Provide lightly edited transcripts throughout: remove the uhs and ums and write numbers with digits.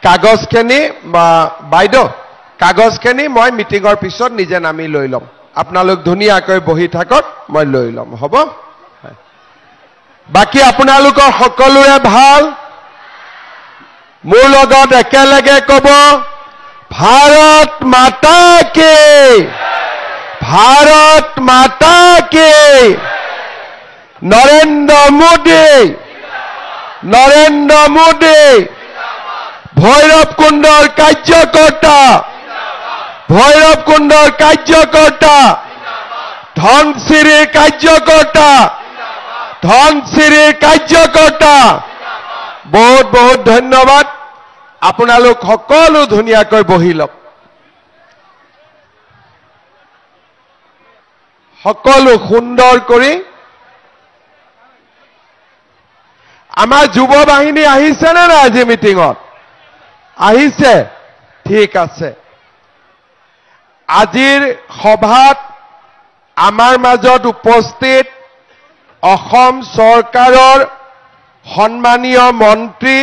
কাগজখিনি বাইদেউ কাগজখিনি মই মিটিঙৰ পিছত নিজে নামি লৈ ল'ম আপোনালোক ধুনীয়াকৈ বহি থাকক মই লৈ ল'ম হ'ব বাকি আপোনালোকৰ সকলোৰে ভাল মোৰ লগত একেলগে ক'ব ভাৰত মাতা কি ভাৰত মাতা কি নৰেন্দ্ৰ মোদী ভৈৰৱকুণ্ডৰ কাৰ্যকৰ্তা ধনচিৰিৰ কাৰ্যকৰ্তা বহুত বহুত ধন্যবাদ আপোনালোক সকলো ধুনীয়াকৈ বহি লওক সকলো সুন্দৰ কৰি আমাৰ যুৱ বাহিনী আহিছে নে না আজি মিটিঙত আহিছে ঠিক আছে আজিৰ সভাত আমাৰ মাজত উপস্থিত অসম চৰকাৰৰ সন্মানীয় মন্ত্ৰী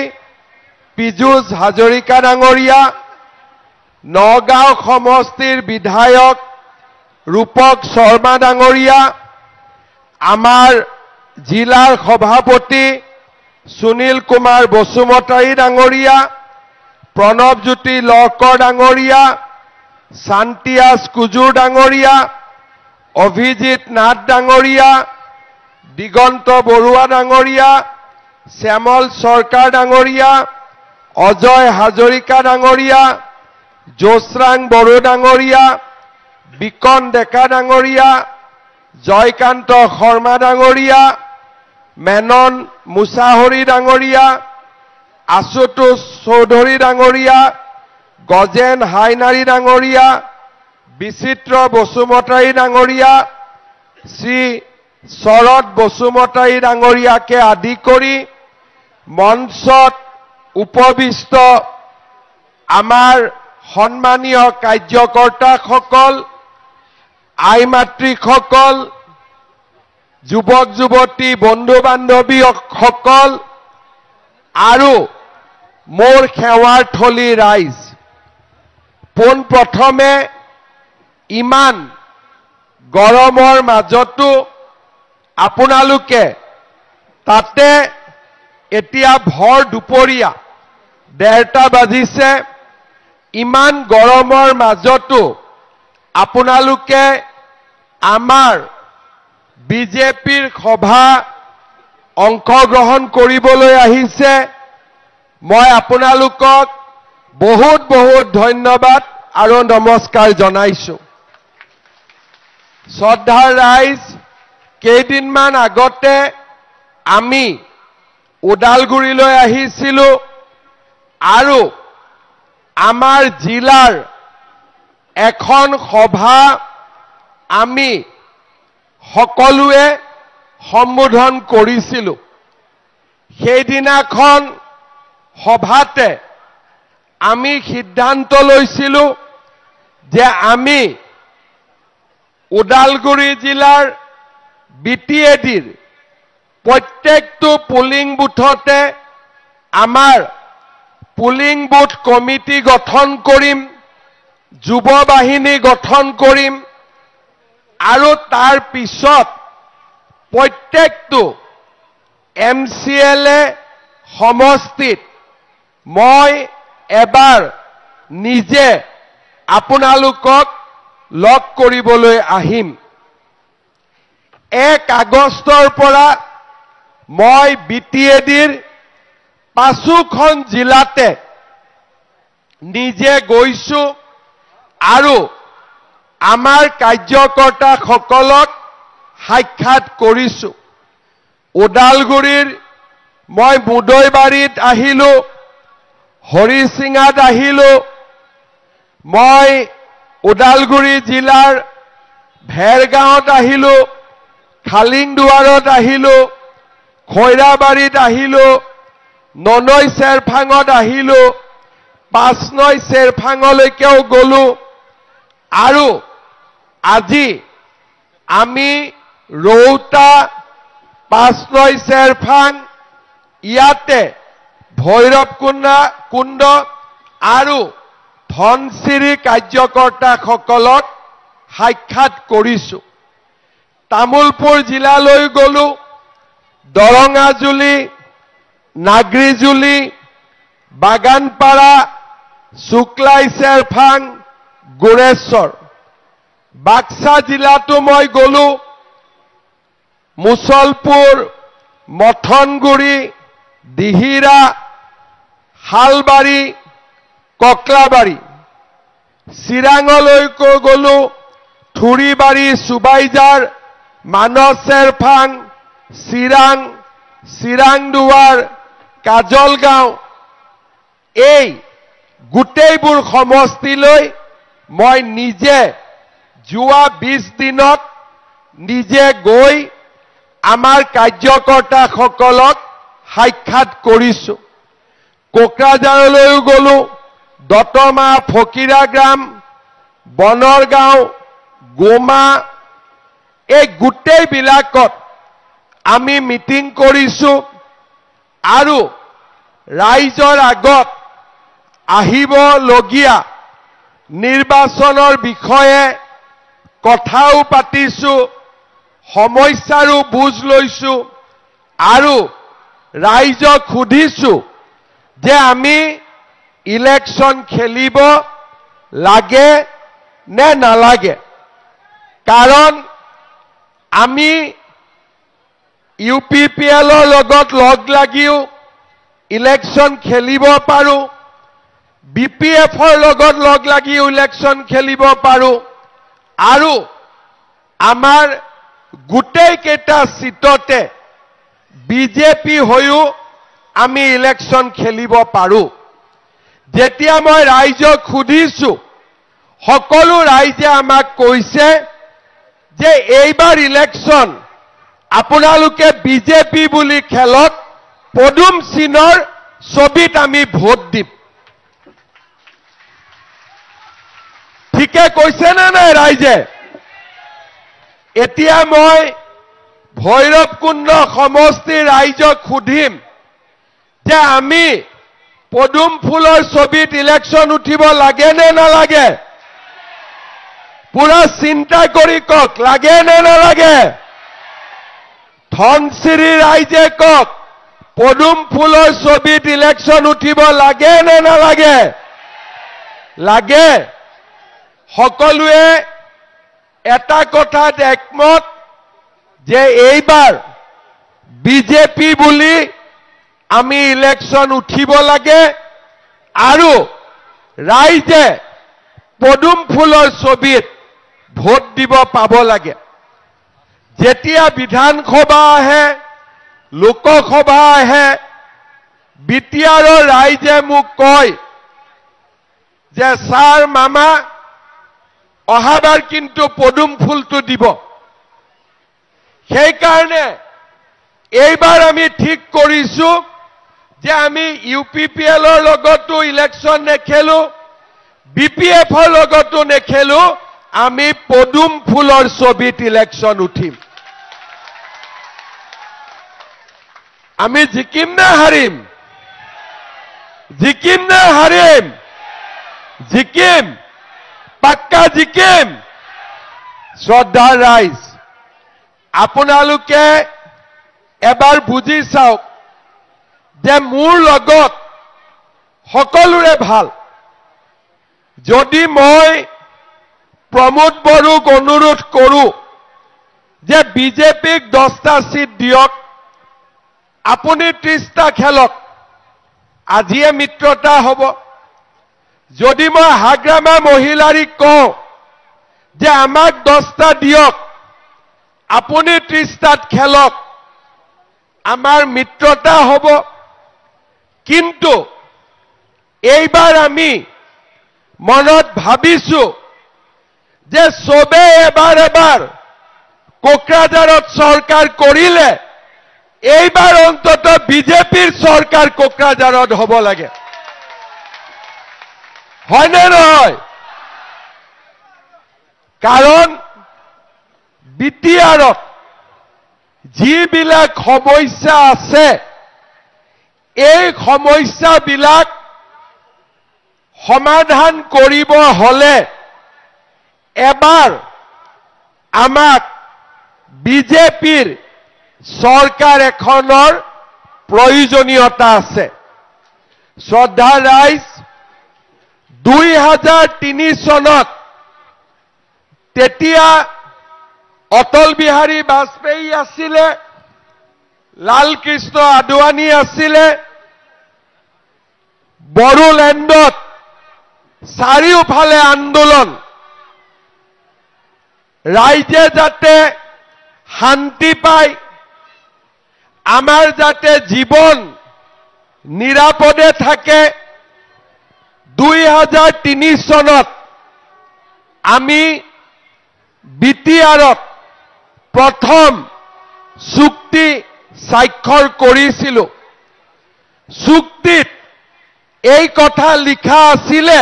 পীযুষ হাজৰিকা ডাঙৰীয়া নগাঁও সমষ্টিৰ বিধায়ক ৰূপক শৰ্মা ডাঙৰীয়া আমাৰ জিলাৰ সভাপতি সুনীল কুমাৰ বসুমতাৰী ডাঙৰীয়া প্ৰণৱজ্যোতি লহকৰ ডাঙৰীয়া শান্তিয়াছ কুজুৰ ডাঙৰীয়া অভিজিত নাথ ডাঙৰীয়া দিগন্ত বৰুৱা ডাঙৰীয়া শ্যামল সৰকাৰ ডাঙৰীয়া অজয় হাজৰিকা ডাঙৰীয়া জোচৰাং বড়ো ডাঙৰীয়া বিকন ডেকা ডাঙৰীয়া জয়কান্ত শৰ্মা ডাঙৰীয়া মেনন মুছাহৰী ডাঙৰীয়া আশুতোষ চৌধুৰী ডাঙৰীয়া গজেন হাইনাৰী ডাঙৰীয়া বিচিত্ৰ বসুমতাৰী ডাঙৰীয়া শ্ৰী শৰৎ বসুমতাৰী ডাঙৰীয়াকে আদি কৰি মঞ্চত উপবিষ্ট আমাৰ সন্মানীয় কাৰ্যকৰ্তাসকল আই মাতৃসকল যুৱক যুৱতী বন্ধু বান্ধৱীসকল আৰু মোৰ সেৱাৰ থলী ৰাইজ পোনপ্ৰথমে ইমান গৰমৰ মাজতো আপোনালোকে তাতে এতিয়া ভৰ দুপৰীয়া 1:30 বাজিছে ইমান গৰমৰ মাজতো আপোনালোকে আমাৰ বিজেপিৰ সভা অংশগ্ৰহণ কৰিবলৈ আহিছে মই আপোনালোকক বহুত বহুত ধন্যবাদ আৰু নমস্কাৰ জনাইছো শ্ৰদ্ধাৰ ৰাইজ কেইদিনমান আগতে আমি ওদালগুৰিলৈ আহিছিলো আৰু আমাৰ জিলাৰ এখন সভা আমি সকলোৱে সম্বোধন কৰিছিলো সেইদিনাখন সভাতে আমি সিদ্ধান্ত লৈছিলো যে আমি ওদালগুৰি জিলাৰ বিটিএডিৰ প্ৰত্যেকটো পুলিং বুথতে আমাৰ পুলিং বুথ কমিটি গঠন কৰিম যুৱ বাহিনী গঠন কৰিম আৰু তাৰ পিছত প্ৰত্যেকটো MCLA সমষ্টিত মই এবাৰ নিজে আপোনালোকক লগ কৰিবলৈ আহিম 1 আগষ্টৰ পৰা মই বিটিএডিৰ পাঁচোখন জিলাতে নিজে গৈছো আৰু আমাৰ কাৰ্যকৰ্তাসকলক সাক্ষাৎ কৰিছো ওদালগুৰিৰ মই মুদৈবাৰীত আহিলো হৰিসিঙাত আহিলো মই ওদালগুৰি জিলাৰ ভেৰগাঁৱত আহিলো খালিংদুৱাৰত আহিলো খৈৰাবাৰীত আহিলো ননৈ চেৰফাঙত আহিলো পাঁচনৈ চেৰফাঙলৈকেও গলো আৰু আজি আমি ৰৌতা পাঁচনৈ চেৰফাং ইয়াতে ভৈৰৱকুণ্ড আৰু ধনচিৰি কাৰ্যকৰ্তাসকলক সাক্ষাৎ কৰিছো। তামুলপুৰ জিলালৈ গলো, দৰঙাজুলি, নাগৰিজুলি, বাগানপাৰা, শুক্লাই চেৰফাং, গোৰেশ্বৰ। বাক্সা জিলাতো মই গলো, মুছলপুৰ, মথনগুৰি, দিহিৰা, শালবাৰী, ককলাবাৰী। চিৰাঙলৈকো গলো, থুৰিবাৰী, সুবাইজাৰ, মানস চেৰফাং, চিৰাং, চিৰাংদুৱাৰ, কাজলগাঁও। এই গোটেইবোৰ সমষ্টিলৈ মই নিজে যোৱা 20 দিনত নিজে গৈ আমাৰ কাৰ্যকৰ্তাসকলক সাক্ষাৎ কৰিছো। কোকৰাঝাৰলৈও গলো, দতমা, ফকিৰাগ্ৰাম, বনৰগাঁও, গোমা। এই গোটেইবিলাকত আমি মিটিং কৰিছো আৰু ৰাইজৰ আগত আহিবলগীয়া নিৰ্বাচনৰ বিষয়ে কথাও পাতিছো, সমস্যাৰো বুজ লৈছো আৰু ৰাইজক সুধিছো যে আমি ইলেকশ্যন খেলিব লাগে নে নালাগে। কাৰণ আমি UPPLৰ লগত লগ লাগিও ইলেকশ্যন খেলিব পাৰো, BPFৰ লগত লগ লাগিও ইলেকশ্যন খেলিব পাৰো আৰু আমাৰ গোটেইকেইটা সিটতে বিজেপি হৈও আমি ইলেকশ্যন খেলিব পাৰো। যেতিয়া মই ৰাইজক সুধিছো, সকলো ৰাইজে আমাক কৈছে যে এইবাৰ ইলেকশ্যন আপোনালোকে বিজেপি বুলি খেলক, পদুম চিনৰ ছবিত আমি ভোট দিম। ঠিকে কৈছে নে নাই ৰাইজে? এতিয়া মই ভৈৰৱকুণ্ড সমষ্টিৰ ৰাইজক সুধিম যে আমি পদুম ফুলৰ ছবিত ইলেকশ্যন উঠিব লাগে নে নালাগে? পুৰা চিন্তা কৰি কওক, লাগে নে নালাগে? ধনচিৰি ৰাইজে কওক, পদুম ফুলৰ ছবিত ইলেকশ্যন উঠিব লাগে নে নালাগে? লাগে। সকলোৱে এটা কথাত একমত যে এইবাৰ বিজেপি বুলি আমি ইলেকশ্যন উঠিব লাগে আৰু ৰাইজে পদুম ফুলৰ ছবিত ভোট দিব পাব লাগে। যেতিয়া বিধানসভা আহে, লোকসভা আহে, বিটিআৰৰ ৰাইজে মোক কয় যে ছাৰ মামা অহাবাৰ কিন্তু পদুম ফুলটো দিব। সেইকাৰণে এইবাৰ আমি ঠিক কৰিছো যে আমি UPPLৰ লগতো ইলেকশ্যন নেখেলো, BPFৰ লগতো নেখেলো, আমি পদুম ফুলৰ ছবিত ইলেকশ্যন উঠিম। আমি জিকিম নে হাৰিম? জিকিম নে হাৰিম? জিকিম, পাক্কা জিকিম। শ্ৰদ্ধাৰ ৰাইজ, আপোনালোকে এবাৰ বুজি চাওক যে মোৰ লগত সকলোৰে ভাল। যদি মই প্ৰমোদ বড়োক অনুৰোধ কৰো যে বিজেপিক 10টা সিট দিয়ক, আপুনি 30টা খেলক, আজিয়ে মিত্ৰতা হ'ব। যদি মই হাগ্ৰামা মহিলাৰীক কওঁ যে আমাক 10টা দিয়ক, আপুনি 30টাত খেলক, আমাৰ মিত্ৰতা হ'ব। কিন্তু এইবাৰ আমি মনত ভাবিছো যে সবে এবাৰ এবাৰ কোকৰাঝাৰত চৰকাৰ কৰিলে, এইবাৰ অন্তত বিজেপিৰ চৰকাৰ কোকৰাঝাৰত হ'ব লাগে। হয়নে নহয়? কাৰণ বিটিআৰত যিবিলাক সমস্যা আছে, এই সমস্যাবিলাক সমাধান কৰিব হলে এবাৰ আমাক বিজেপিৰ চৰকাৰ এখনৰ প্ৰয়োজনীয়তা আছে। শ্ৰদ্ধা ৰাইজ, 2003 চনত তেতিয়া অটল বিহাৰী বাজপেয়ী আছিলে, লালকৃষ্ণ আদৱানী আছিলে। বড়োলেণ্ডত চাৰিওফালে আন্দোলন, ৰাইজে যাতে শান্তি পায়, আমাৰ যাতে জীৱন নিৰাপদে থাকে। 2003 চনত আমি বিটিআৰত প্ৰথম চুক্তি স্বাক্ষৰ কৰিছিলোঁ। চুক্তিত এই কথা লিখা আছিলে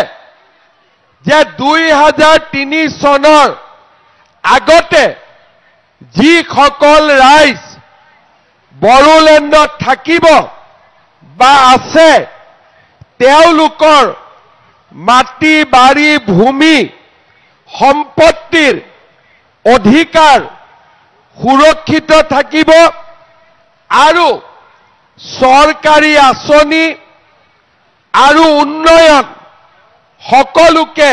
যে 2003 চনৰ আগতে যিসকল ৰাইজ বড়োলেণ্ডত থাকিব বা আছে, তেওঁলোকৰ মাটি বাৰী ভূমি সম্পত্তিৰ অধিকাৰ সুৰক্ষিত থাকিব আৰু চৰকাৰী আঁচনি আৰু উন্নয়ন সকলোকে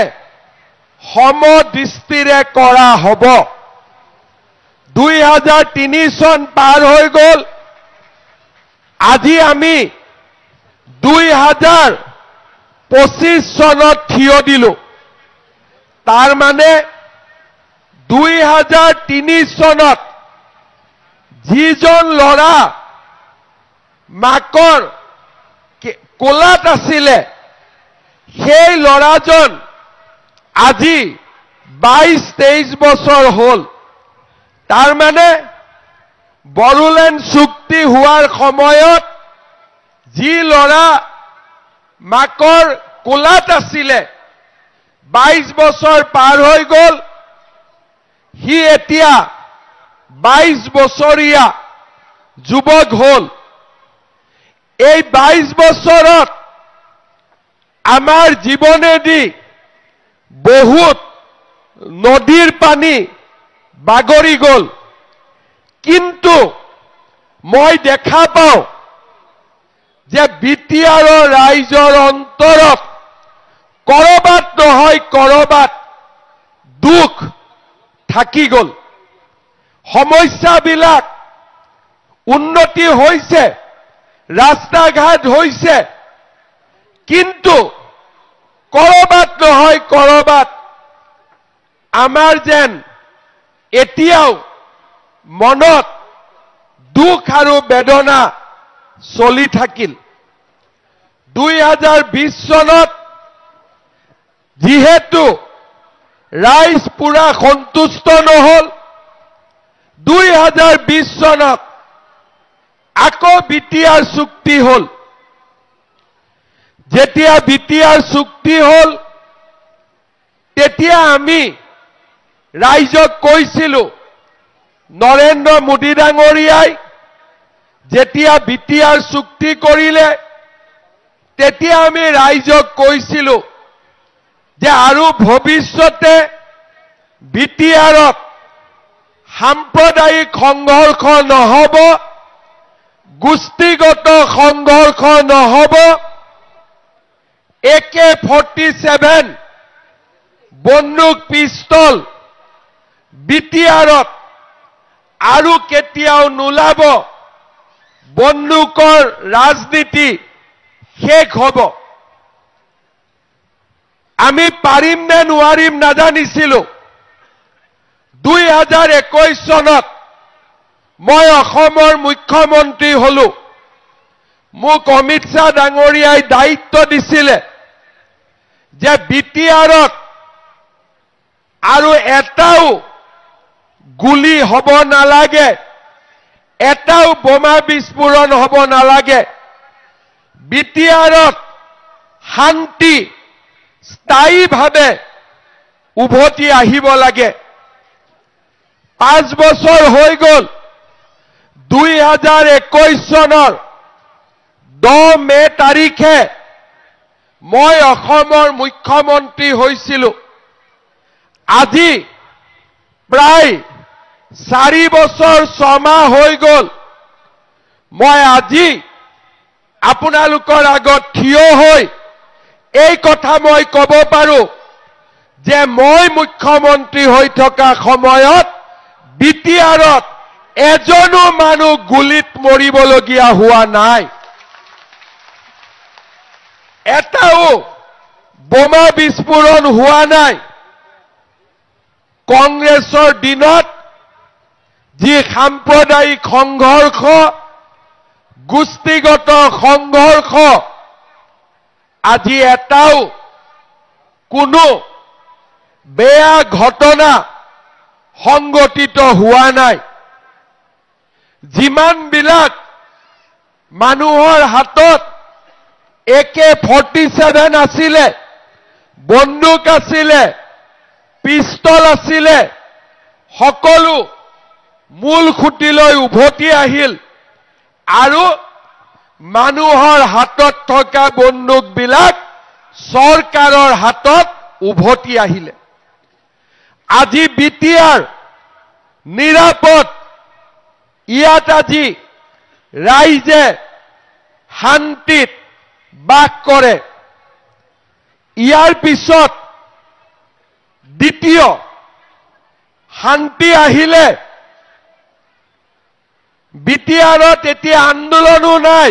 সমদৃষ্টিৰে কৰা হ'ব। 2003 চন পাৰ হৈ গ'ল। আজি আমি 2025 চনত থিয় দিলো। তাৰ মানে 2003 চনত যিজন ল'ৰা মাকৰ কোলাত আছিলে, সেই ল'ৰাজন আজি 22-23 বছৰ হ'ল। তাৰ মানে বড়োলেণ্ড চুক্তি হোৱাৰ সময়ত যি ল'ৰা মাকৰ কোলাত আছিলে, 22 বছৰ পাৰ হৈ গ'ল, সি এতিয়া 22 বছৰীয়া যুৱক হ'ল। এই 22 বছৰত আমাৰ জীৱনেদি বহুত নদীৰ পানী বাগৰি গ'ল, কিন্তু মই দেখা পাওঁ যে বিটিআৰৰ ৰাইজৰ অন্তৰত কৰবাত নহয় কৰবাত দুখ থাকি গ'ল। সমস্যাবিলাক উন্নতি হৈছে, ৰাস্তা ঘাট হৈছে, কিন্তু কৰবাত নহয় কৰবাত আমাৰ যেন এতিয়াও মনত দুখ আৰু বেদনা চলি থাকিল। 2020 চনত যিহেতু ৰাইজ পুৰা সন্তুষ্ট নহল, 2020 চনত আকৌ বিটিআৰ চুক্তি হ'ল। যেতিয়া বিটিআৰ চুক্তি হ'ল, তেতিয়া আমি ৰাইজক কৈছিলোঁ, নৰেন্দ্ৰ মোদী ডাঙৰীয়াই যেতিয়া বিটিআৰ চুক্তি কৰিলে, তেতিয়া আমি ৰাইজক কৈছিলোঁ যে আৰু ভৱিষ্যতে বিটিআৰত সাম্প্ৰদায়িক সংঘৰ্ষ নহ'ব, গোষ্ঠীগত সংঘৰ্ষ নহ'ব, AK-47 বন্দুক পিস্তল বিটিআৰত আৰু কেতিয়াও নোলাব, বন্দুকৰ ৰাজনীতি শেষ হ'ব। আমি পাৰিম নে নোৱাৰিম নাজানিছিলোঁ। 2021 চনত মই অসমৰ মুখ্যমন্ত্ৰী হলো। মোক অমিত শ্বাহ ডাঙৰীয়াই দায়িত্ব দিছিলে যে বিটিআৰত আৰু এটাও গুলি হ'ব নালাগে, এটাও বোমা বিস্ফোৰণ হ'ব নালাগে। বিটিআৰত শান্তি স্থায়ীভাৱে উভতি আহিব লাগে। 5 বছৰ হৈ গ'ল। 2021 চনৰ 10 মে তাৰিখে মই অসমৰ মুখ্যমন্ত্ৰী হৈছিলোঁ আজি প্ৰায় 4 বছৰ 6 মাহ হৈ গ'ল মই আজি আপোনালোকৰ আগত থিয় হৈ এই কথা মই ক'ব পাৰো যে মই মুখ্যমন্ত্ৰী হৈ থকা সময়ত বিটিআৰত এজনো মানুহ গুলিত মৰিবলগীয়া হোৱা নাই এটাও বোমা বিস্ফোৰণ হোৱা নাই কংগ্ৰেছৰ দিনত যি সাম্প্ৰদায়িক সংঘৰ্ষ গোষ্ঠীগত সংঘৰ্ষ আজি এটাও কোনো বেয়া ঘটনা সংঘটিত হোৱা নাই যিমানবিলাক মানুহৰ হাতত AK-47 আছিলে বন্দুক আছিলে পিস্তল আছিলে সকলো মূল খুঁটিলৈ উভতি আহিল আৰু মানুহৰ হাতত থকা বন্দুকবিলাক চৰকাৰৰ হাতত উভতি আহিলে আজি বিটিআৰ নিৰাপদ ইয়াত আজি ৰাইজে শান্তিত বাস কৰে ইয়াৰ পিছত দ্বিতীয় শান্তি আহিলে বিটিআৰত এতিয়া আন্দোলনো নাই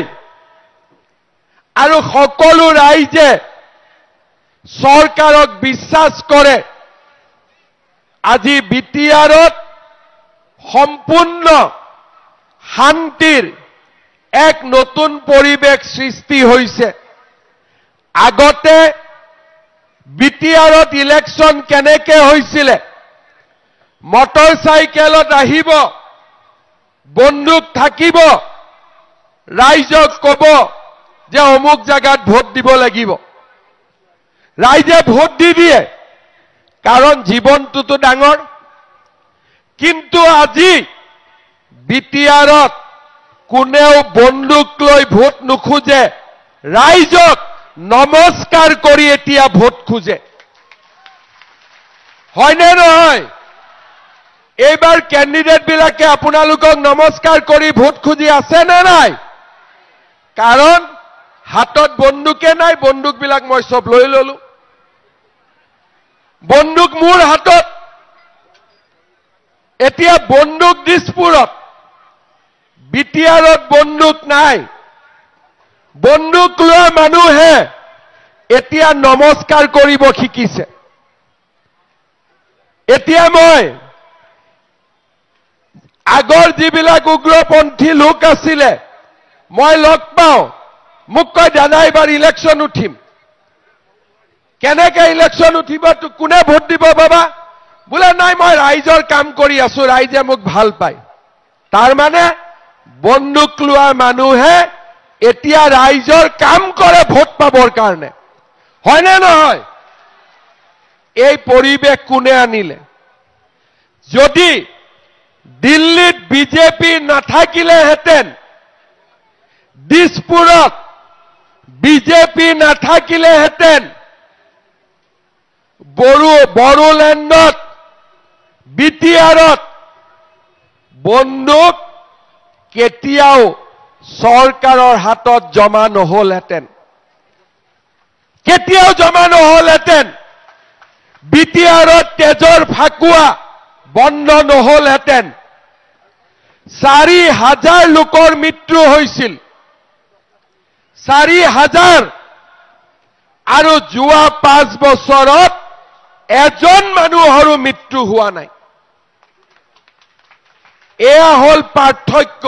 আৰু সকলো ৰাইজে চৰকাৰক বিশ্বাস কৰে আজি বিটিআৰত সম্পূৰ্ণ শান্তিৰ এক নতুন পৰিৱেশ সৃষ্টি হৈছে আগতে বিটিআৰত ইলেকশ্যন কেনেকৈ হৈছিল মটৰচাইকেলত আহিব বন্দুক থাকিব ৰাইজক ক'ব যে অমুক জায়গাত ভোট দিব লাগিব ৰাইজে ভোট দি দিয়ে কাৰণ জীৱনটোতো ডাঙৰ কিন্তু আজি বিটিআৰত কোনেও বন্দুক লৈ ভোট নোখোজে ৰাইজক নমস্কাৰ কৰি এতিয়া ভোট খোজে হয়নে নহয় এইবাৰ ক্যান্ডিডেট বিলাকে আপোনালোকক নমস্কাৰ কৰি ভোট খুজি আছে নে নাই কাৰণ হাতত বন্দুকে নাই বন্দুক বিলাক মই সব লৈ ললো বন্দুক মোৰ হাতত এতিয়া বন্দুক দিছপুৰত বিটিআৰত বন্দুক নাই বন্দুক লোৱা মানুহে এতিয়া নমস্কাৰ কৰিব শিকিছে এতিয়া মই আগৰ যিবিলাক উগ্ৰপন্থী লোক আছিলে মই লগ পাওঁ মোক কয় দাদা এবাৰ ইলেকশ্যন উঠিম কেনেকৈ ইলেকশ্যন উঠিব তো কোনে ভোট দিব বাবা বোলে নাই মই ৰাইজৰ কাম কৰি আছো ৰাইজে মোক ভাল পায় তাৰ মানে বন্দুক লোৱা মানুহে এতিয়া ৰাইজৰ কাম কৰে ভোট পাবৰ কাৰণে হয়নে নহয় এই পৰিৱেশ কোনে আনিলে যদি দিল্লীত বিজেপি নাথাকিলেহেঁতেন দিছপুৰত বিজেপি নাথাকিলেহেঁতেন বড়োলেণ্ডত বিটিআৰত বন্দুক কেতিয়াও চৰকাৰৰ হাতত জমা নহলহেঁতেন কেতিয়াও জমা নহলহেঁতেন বিটিআৰত তেজৰ ফাকুৱা বন্ধ নহলহেঁতেন 4,000 লোকৰ মৃত্যু হৈছিল 4,000 আৰু যোৱা 5 বছৰত এজন মানুহৰো মৃত্যু হোৱা নাই এয়া হল পাৰ্থক্য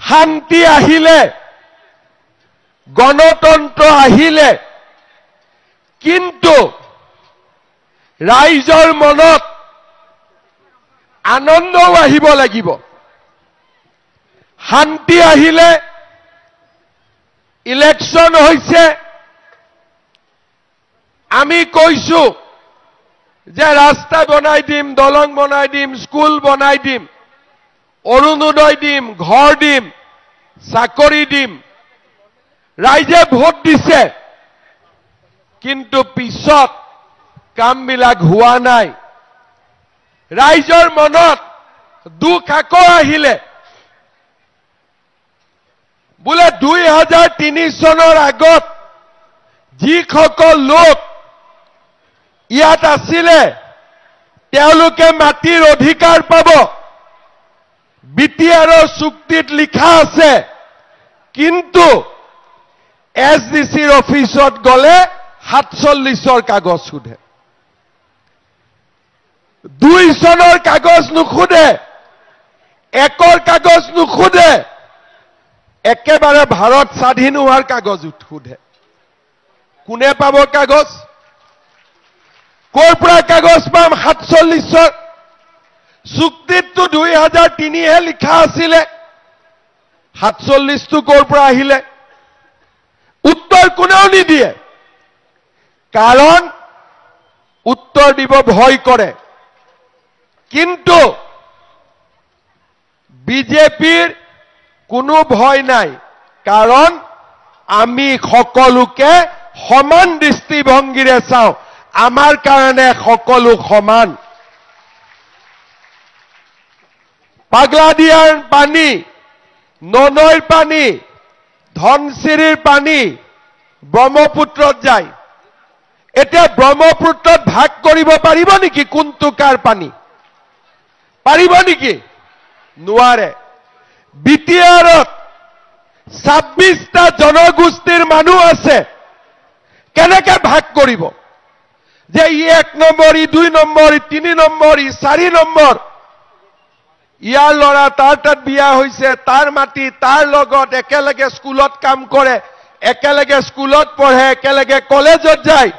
শান্তি আহিলে গণতন্ত্ৰ আহিলে কিন্তু ৰাইজৰ মনত আনন্দও আহিব লাগিব শান্তি আহিলে ইলেকশ্যন হৈছে আমি কৈছো যে ৰাস্তা বনাই দিম দলং বনাই দিম স্কুল বনাই দিম অৰুণোদয় দিম ঘৰ দিম চাকৰি দিম ৰাইজে ভোট দিছে, কিন্তু পিছত কামবিলাক হোৱা নাই। ৰাইজৰ মনত দুখ আকৌ আহিলে। বোলে 2003 চনৰ আগত যিসকল লোক ইয়াত আছিলে তেওঁলোকে মাটিৰ অধিকাৰ পাব, বিটিআৰৰ চুক্তিত লিখা আছে, কিন্তু এছডিচিৰ অফিচত গ'লে 47ৰ কাগজ সোধে, 2 চনৰ কাগজ নুসুধে, 1ৰ কাগজ নুসুধে, একেবাৰে ভাৰত স্বাধীন হোৱাৰ কাগজ সোধে। কোনে পাব কাগজ? ক'ৰ পৰা কাগজ পাম? 47ৰ চুক্তিততো 2003হে লিখা আছিলে, 47টো ক'ৰ পৰা আহিলে? উত্তৰ কোনেও নিদিয়ে, কাৰণ উত্তৰ দিব ভয় কৰে। কিন্তু বিজেপিৰ কোনো ভয় নাই, কাৰণ আমি সকলোকে সমান দৃষ্টিভংগীৰে চাওঁ। আমাৰ কাৰণে সকলো সমান। পাগলাদিয়াৰ পানী, ননৈৰ পানী, ধনচিৰিৰ পানী ব্ৰহ্মপুত্ৰত যায়। এতিয়া ব্ৰহ্মপুত্ৰত ভাগ কৰিব পাৰিব নেকি কোনটো কাৰ পানী? পাৰিব নেকি? নোৱাৰে। বিটিআৰত 26টা জনগোষ্ঠীৰ মানুহ আছে, কেনেকে ভাগ কৰিব? যে ই 1 নম্বৰ, ই 2 নম্বৰ, ই 3 নম্বৰ, ই 4 নম্বৰ। ইয়াৰ ল'ৰা তাৰ তাত বিয়া হৈছে, তাৰ মাটি তাৰ লগত, একেলগে স্কুলত কাম কৰে, একেলগে স্কুলত পঢ়ে, একেলগে কলেজত যায়।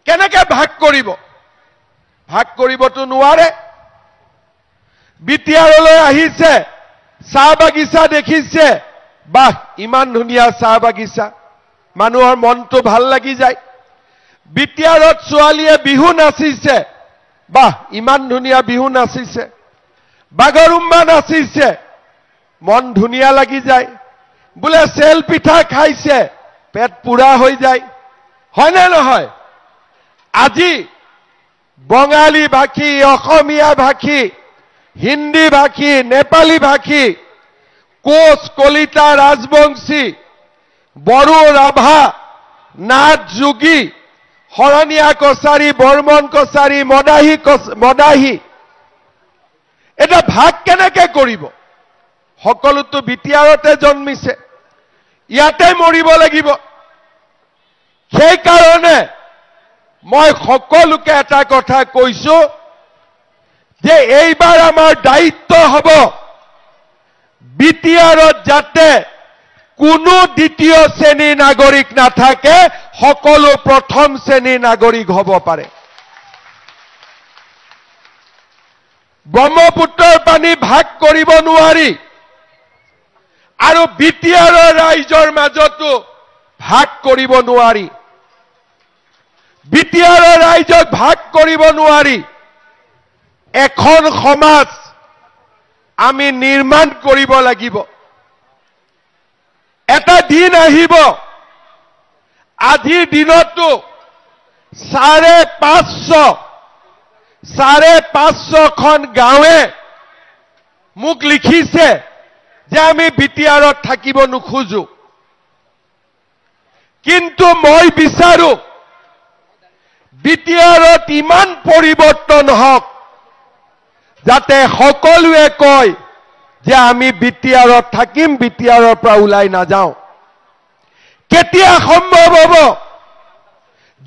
কেনেকে ভাগ কৰিব? ভাগ কৰিবতো নোৱাৰে। বিটিআৰলৈ আহিছে, চাহ বাগিচা দেখিছে, বাহ ইমান ধুনীয়া চাহ বাগিচা, মানুহৰ মনটো ভাল লাগি যায়। বিটিআৰত ছোৱালীয়ে বিহু নাচিছে, বাহ ইমান ধুনীয়া বিহু নাচিছে, বাগৰুম্বা নাচিছে, মন ধুনীয়া লাগি যায়। বোলে চেল পিঠা খাইছে, পেট পুৰা হৈ যায়। হয়নে নহয়? আজি বঙালী ভাষী, অসমীয়া ভাষী, হিন্দী ভাষী, নেপালী ভাষী, কোচ, কলিতা, ৰাজবংশী, বড়ো, ৰাভা, নাথ, যোগী, শৰণীয়া কছাৰী, বৰ্মন কছাৰী, মদাহী, এটা ভাগ কেনেকে কৰিব? সকলোতো বিটিআৰতে জন্মিছে, ইয়াতে মৰিব লাগিব। সেইকাৰণে মই সকলোকে এটা কথা কৈছো যে এইবাৰ আমাৰ দায়িত্ব হ'ব বিটিআৰত যাতে কোনো দ্বিতীয় শ্ৰেণীৰ নাগৰিক নাথাকে, সকলো প্ৰথম শ্ৰেণীৰ নাগৰিক হ'ব পাৰে। ব্ৰহ্মপুত্ৰৰ পানী ভাগ কৰিব নোৱাৰি, আৰু বিটিআৰৰ ৰাইজৰ মাজতো ভাগ কৰিব নোৱাৰি। বিটিআৰৰ ৰাইজক ভাগ কৰিব নোৱাৰি। এখন সমাজ আমি নিৰ্মাণ কৰিব লাগিব। এটা দিন আহিব, আজিৰ দিনতো 550খন গাঁৱে মোক লিখিছে যে আমি বিটিআৰত থাকিব নোখোজো। কিন্তু মই বিচাৰো বিটিআৰত ইমান পৰিৱৰ্তন হওক যাতে সকলোৱে কয় যে আমি বিটিআৰত থাকিম, বিটিআৰৰ পৰা ওলাই নাযাওঁ। কেতিয়া সম্ভৱ হ'ব?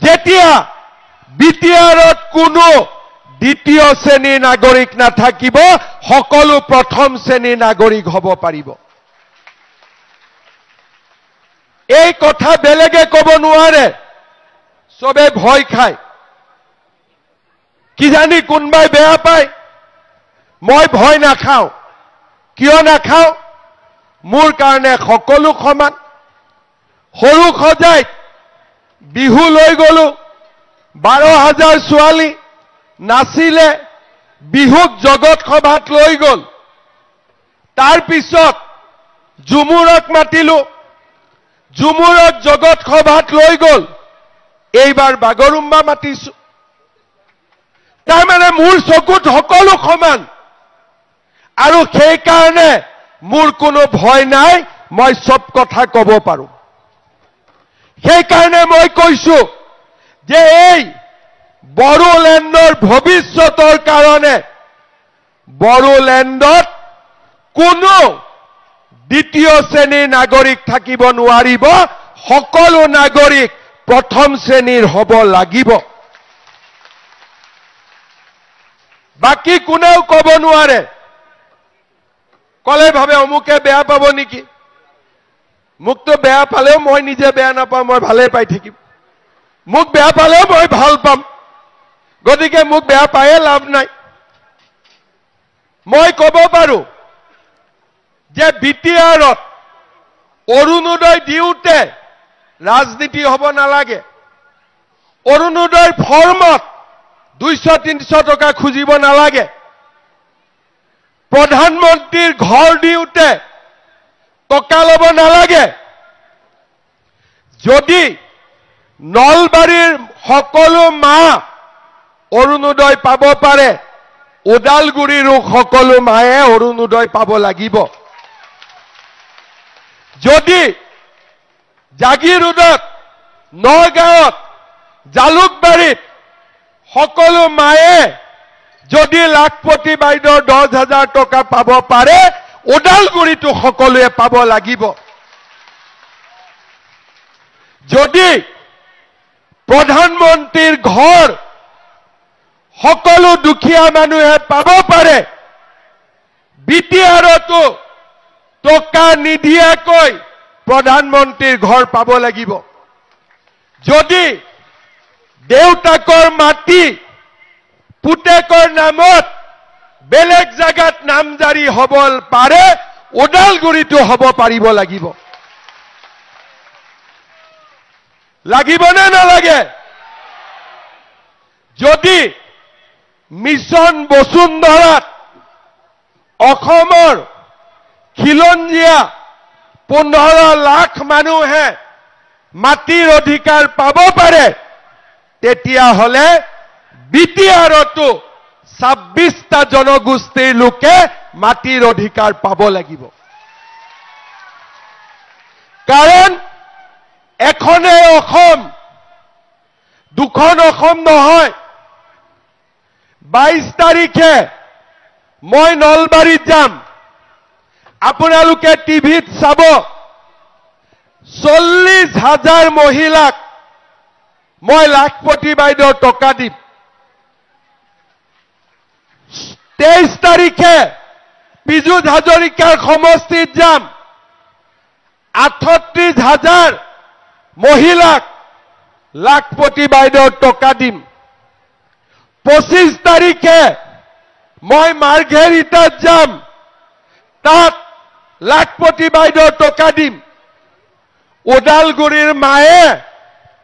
যেতিয়া বিটিআৰত কোনো দ্বিতীয় শ্ৰেণীৰ নাগৰিক নাথাকিব, সকলো প্ৰথম শ্ৰেণীৰ নাগৰিক হ'ব পাৰিব। এই কথা বেলেগে ক'ব নোৱাৰে, চবে ভয় খায়। কিজানি কোনোবাই বেয়া পায়, মই ভয় নাখাওঁ। কিয় নাখাওঁ? মোৰ কাৰণে সকলো সমান। সৰু সজাইত বিহু লৈ গলো, 12,000 ছোৱালী নাচিলে, বিহুক জগত সভাত লৈ গল। তাৰ পিছত ঝুমুৰক মাতিলো, জুমুৰত জগত সভাত লৈ গ'ল এইবাৰ বাগৰুম্বা মাতিছো তাৰমানে মোৰ চকুত সকলো সমান আৰু সেই কাৰণে মোৰ কোনো ভয় নাই মই সব কথা ক'ব পাৰো সেই কাৰণে মই কৈছো যে এই বড়োলেণ্ডৰ ভৱিষ্যতৰ কাৰণে বড়োলেণ্ডত কোনো দ্বিতীয় শ্ৰেণীৰ নাগৰিক থাকিব নোৱাৰিব সকলো নাগৰিক প্ৰথম শ্ৰেণীৰ হ'ব লাগিব বাকি কোনেও ক'ব নোৱাৰে কলে ভাবে অমুকে বেয়া পাব নেকি মুকতো বেয়া পালেও মই নিজে বেয়া নাপাম মই ভালে পাই থাকিম মুক বেয়া পালেও মই ভাল পাম গতিকে মুক বেয়া পায়ে লাভ নাই মই ক'ব পাৰো যে বিটিআৰত অৰুণোদয় দিওতে ৰাজনীতি হ'ব নালাগে অৰুণোদয় ফৰ্মত 200-300 টকা খুজিব নালাগে প্ৰধানমন্ত্ৰীৰ ঘৰ দিওতে টকা ল'ব নালাগে যদি নলবাৰীৰ সকলো মা অৰুণোদয় পাব পাৰে ওদালগুৰিৰো সকলো মায়ে অৰুণোদয় পাব লাগিব যদি জাগিৰোডত নগাঁৱত জালুকবাৰীত সকলো মায়ে যদি লাখপতি বাইদেউৰ 10,000 টকা পাব পাৰে ওদালগুৰিতো সকলোৱে পাব লাগিব যদি প্ৰধানমন্ত্ৰীৰ ঘৰ সকলো দুখীয়া মানুহে পাব পাৰে বিটিআৰতো টকা নিদিয়াকৈ প্ৰধানমন্ত্ৰীৰ ঘৰ পাব লাগিব যদি দেউতাকৰ মাটি পুতেকৰ নামত বেলেগ জাগাত নামজাৰি হ'ব পাৰে ওদালগুৰিতো হ'ব পাৰিব লাগিব লাগিবনে নালাগে যদি মিছন বসুন্ধৰাত অসমৰ খিলঞ্জীয়া 15 লাখ মানুহে মাটিৰ অধিকাৰ পাব পাৰে তেতিয়া হলে বিটিআৰতো 26টা জনগোষ্ঠীৰ লোকে মাটিৰ অধিকাৰ পাব লাগিব কাৰণ এখনে অসম দুখন অসম নহয় 22 তাৰিখে মই নলবাৰীত যাম আপোনালোকে টিভিত চাব 40,000 মহিলাক মই লাখপতি বাইদেউৰ টকা দিম 23 তাৰিখে পিজুত হাজৰিকাৰ সমষ্টিত যাম 38,000 মহিলাক লাখপতি বাইদেউৰ টকা দিম 25 তাৰিখে মই মাৰ্ঘেৰিটাত যাম তাত লাখপতি বাইদেউৰ টকা দিম ওদালগুৰিৰ মায়ে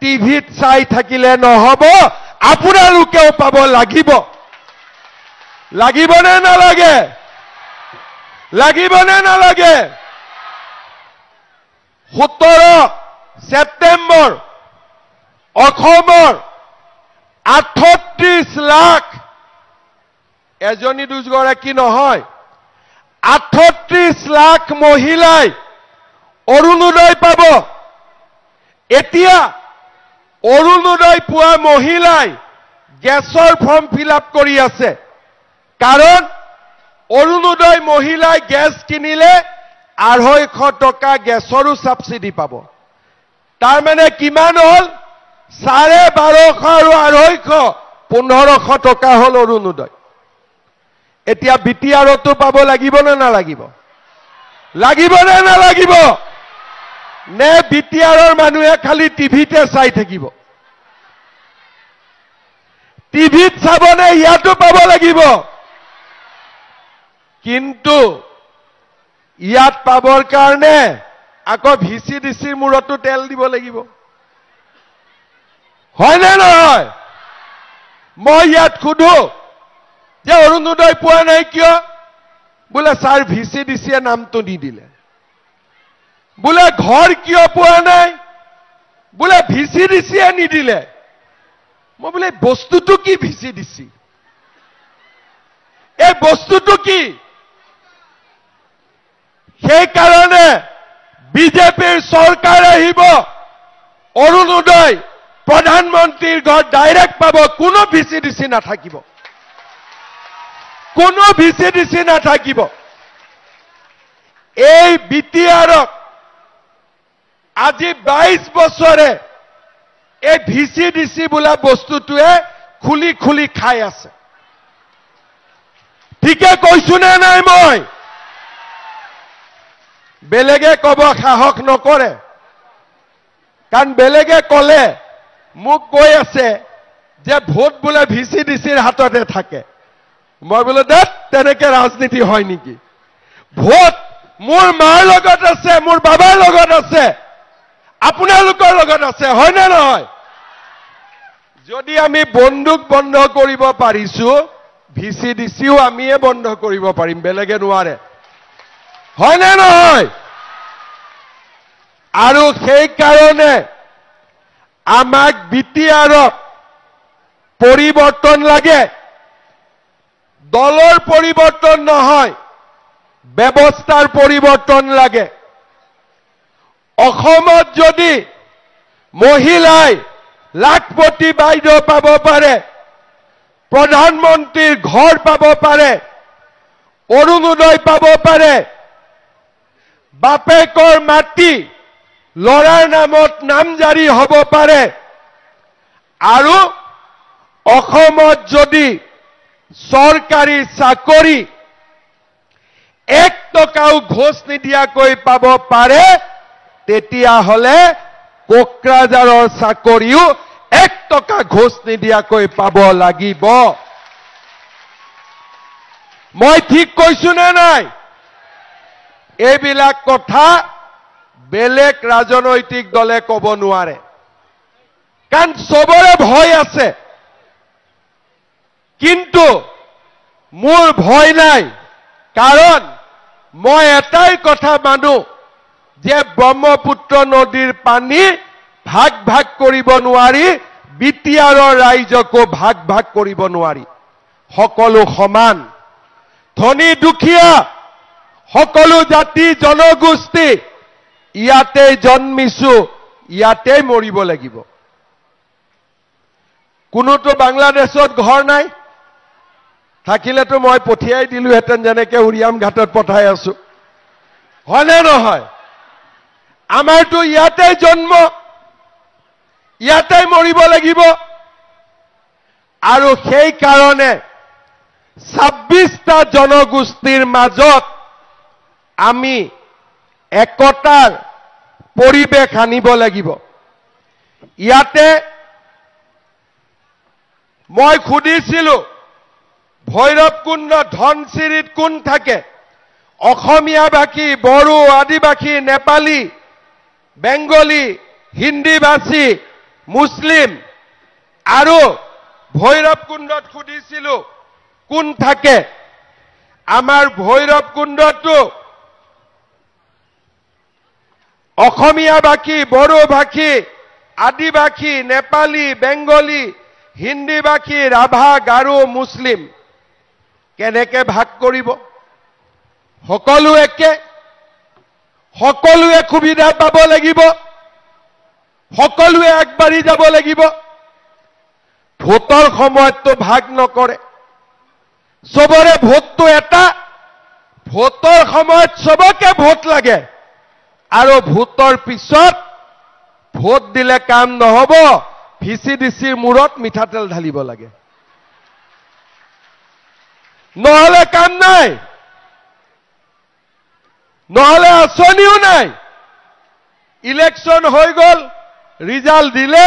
টিভিত চাই থাকিলে নহব আপোনালোকেও পাব লাগিব লাগিবনে নালাগে লাগিবনে নালাগে 17 ছেপ্টেম্বৰ অসমৰ 38 লাখ এজনী দুজগৰাকী নহয় 38 লাখ মহিলাই অৰুণোদয় পাব এতিয়া অৰুণোদয় পোৱা মহিলাই গেছৰ ফৰ্ম ফিল আপ কৰি আছে কাৰণ অৰুণোদয় মহিলাই গেছ কিনিলে 250 টকা গেছৰো সাবসিডি পাব তাৰ মানে কিমান হল 1250 আৰু 250 1500 টকা হল অৰুণোদয় এতিয়া বিটিআৰতো পাব লাগিব নে নালাগিব লাগিব নে নালাগিব নে বিটিআৰৰ মানুহে খালি টিভিতে চাই থাকিব টিভিত চাবনে ইয়াতো পাব লাগিব কিন্তু ইয়াত পাবৰ কাৰণে আকৌ ভিচিডিচিৰ মূৰতো তেল দিব লাগিব হয় নে নহয় মই ইয়াত খুদু যে অৰুণোদয় পোৱা নাই কিয় বোলে স্যাৰ ভিচিডিচিয়ে নামটো দি দিলে বোলে ঘৰ কিয় পোৱা নাই, বোলে ভিচিডিচিয়ে নিদিলে। মই বোলে বস্তুটো কি ভিচিডিচি, এই বস্তুটো কি? সেইকাৰণে বিজেপিৰ চৰকাৰ আহিব, অৰুণোদয় প্ৰধানমন্ত্ৰীৰ ঘৰ ডাইৰেক্ট পাব, কোনো ভিচিডিচি নাথাকিব, কোনো ভিচিডিচি নাথাকিব। এই বিটিআৰক আজি 22 বছৰে এই ভিচিডিচি বোলা বস্তুটোৱে খুলি খুলি খাই আছে। ঠিকে কৈছো নে নাই? মই বেলেগে কব সাহস নকৰে, কাৰণ বেলেগে কলে মোক কৈ আছে যে ভোট বোলে ভিচিডিচিৰ হাততে থাকে। মই বোলো দেখ তেনেকে ৰাজনীতি হয় নেকি? ভোট মোৰ মাৰ লগত আছে, মোৰ বাবাৰ লগত আছে, আপোনালোকৰ লগত আছে, হয় নে নহয়? যদি আমি বন্দুক বন্ধ কৰিব পাৰিছো, ভিচিডিচিও আমিয়ে বন্ধ কৰিব পাৰিম, বেলেগে নোৱাৰে, হয় নে নহয়? আৰু সেইকাৰণে আমাক বিটিআৰক পৰিৱৰ্তন লাগে, দলৰ পৰিৱৰ্তন নহয়, ব্যৱস্থাৰ পৰিৱৰ্তন লাগে। অসমত যদি মহিলাই লাখপতি বাইদেউ পাব পাৰে, প্ৰধানমন্ত্ৰীৰ ঘৰ পাব পাৰে, অৰুণোদয় পাব পাৰে, বাপেকৰ মাটি লৰাৰ নামত নামজাৰি হ'ব পাৰে, আৰু অসমত যদি চৰকাৰী চাকৰি 1 টকাও ঘোষ নিদিয়াকৈ পাব পাৰে, তেতিয়াহ'লে কোকৰাঝাৰৰ চাকৰিও 1 টকা ঘোষ নিদিয়াকৈ পাব লাগিব। মই ঠিক কৈছো নে নাই? এইবিলাক কথা বেলেগ ৰাজনৈতিক দলে ক'ব নোৱাৰে, কাৰণ চবৰে ভয় আছে। কিন্তু মোৰ ভয় নাই, কাৰণ মই এটাই কথা মানো যে ব্ৰহ্মপুত্ৰ নদীৰ পানী ভাগ ভাগ কৰিব নোৱাৰি, বিটিআৰৰ ৰাইজকো ভাগ ভাগ কৰিব নোৱাৰি, সকলো সমান। ধনী দুখীয়া সকলো জাতি জনগোষ্ঠী ইয়াতে জন্মিছো, ইয়াতে মৰিব লাগিব। কোনোতো বাংলাদেশত ঘৰ নাই, থাকিলেতো মই পঠিয়াই দিলোহেঁতেন, যেনেকে উৰিয়াম ঘাটত পঠাই আছো, হয়নে নহয়? আমাৰতো ইয়াতে জন্ম, ইয়াতে মৰিব লাগিব। আৰু সেইকাৰণে 26টা জনগোষ্ঠীৰ মাজত আমি একতাৰ পৰিৱেশ আনিব লাগিব। ইয়াতে মই সুধিছিলো, ভৈৰৱকুণ্ড ধনচিৰিত কোন থাকে? অসমীয়া ভাষী, বড়ো, আদিবাসী, নেপালী, বেংগলী, হিন্দী ভাষী, মুছলিম, আৰু ভৈৰৱকুণ্ডত সুধিছিলো কোন থাকে? আমাৰ ভৈৰৱকুণ্ডতো অসমীয়া ভাষী, বড়ো ভাষী, আদিবাসী, নেপালী, বেংগলী, হিন্দী ভাষী, ৰাভা, গাৰো, মুছলিম কেনেকে ভাগ কৰিব? সকলো একে, সকলোৱে সুবিধা পাব লাগিব, সকলোৱে আগবাঢ়ি যাব লাগিব। ভোটৰ সময়ততো ভাগ নকৰে, চবৰে ভোটটো এটা, ভোটৰ সময়ত চবকে ভোট লাগে, আৰু ভোটৰ পিছত ভোট দিলে কাম নহব, ভিচিডিচিৰ মূৰত মিঠাতেল ঢালিব লাগে, নহলে কাম নাই, নহলে আঁচনিও নাই। ইলেকশ্যন হৈ গল, ৰিজাল্ট দিলে,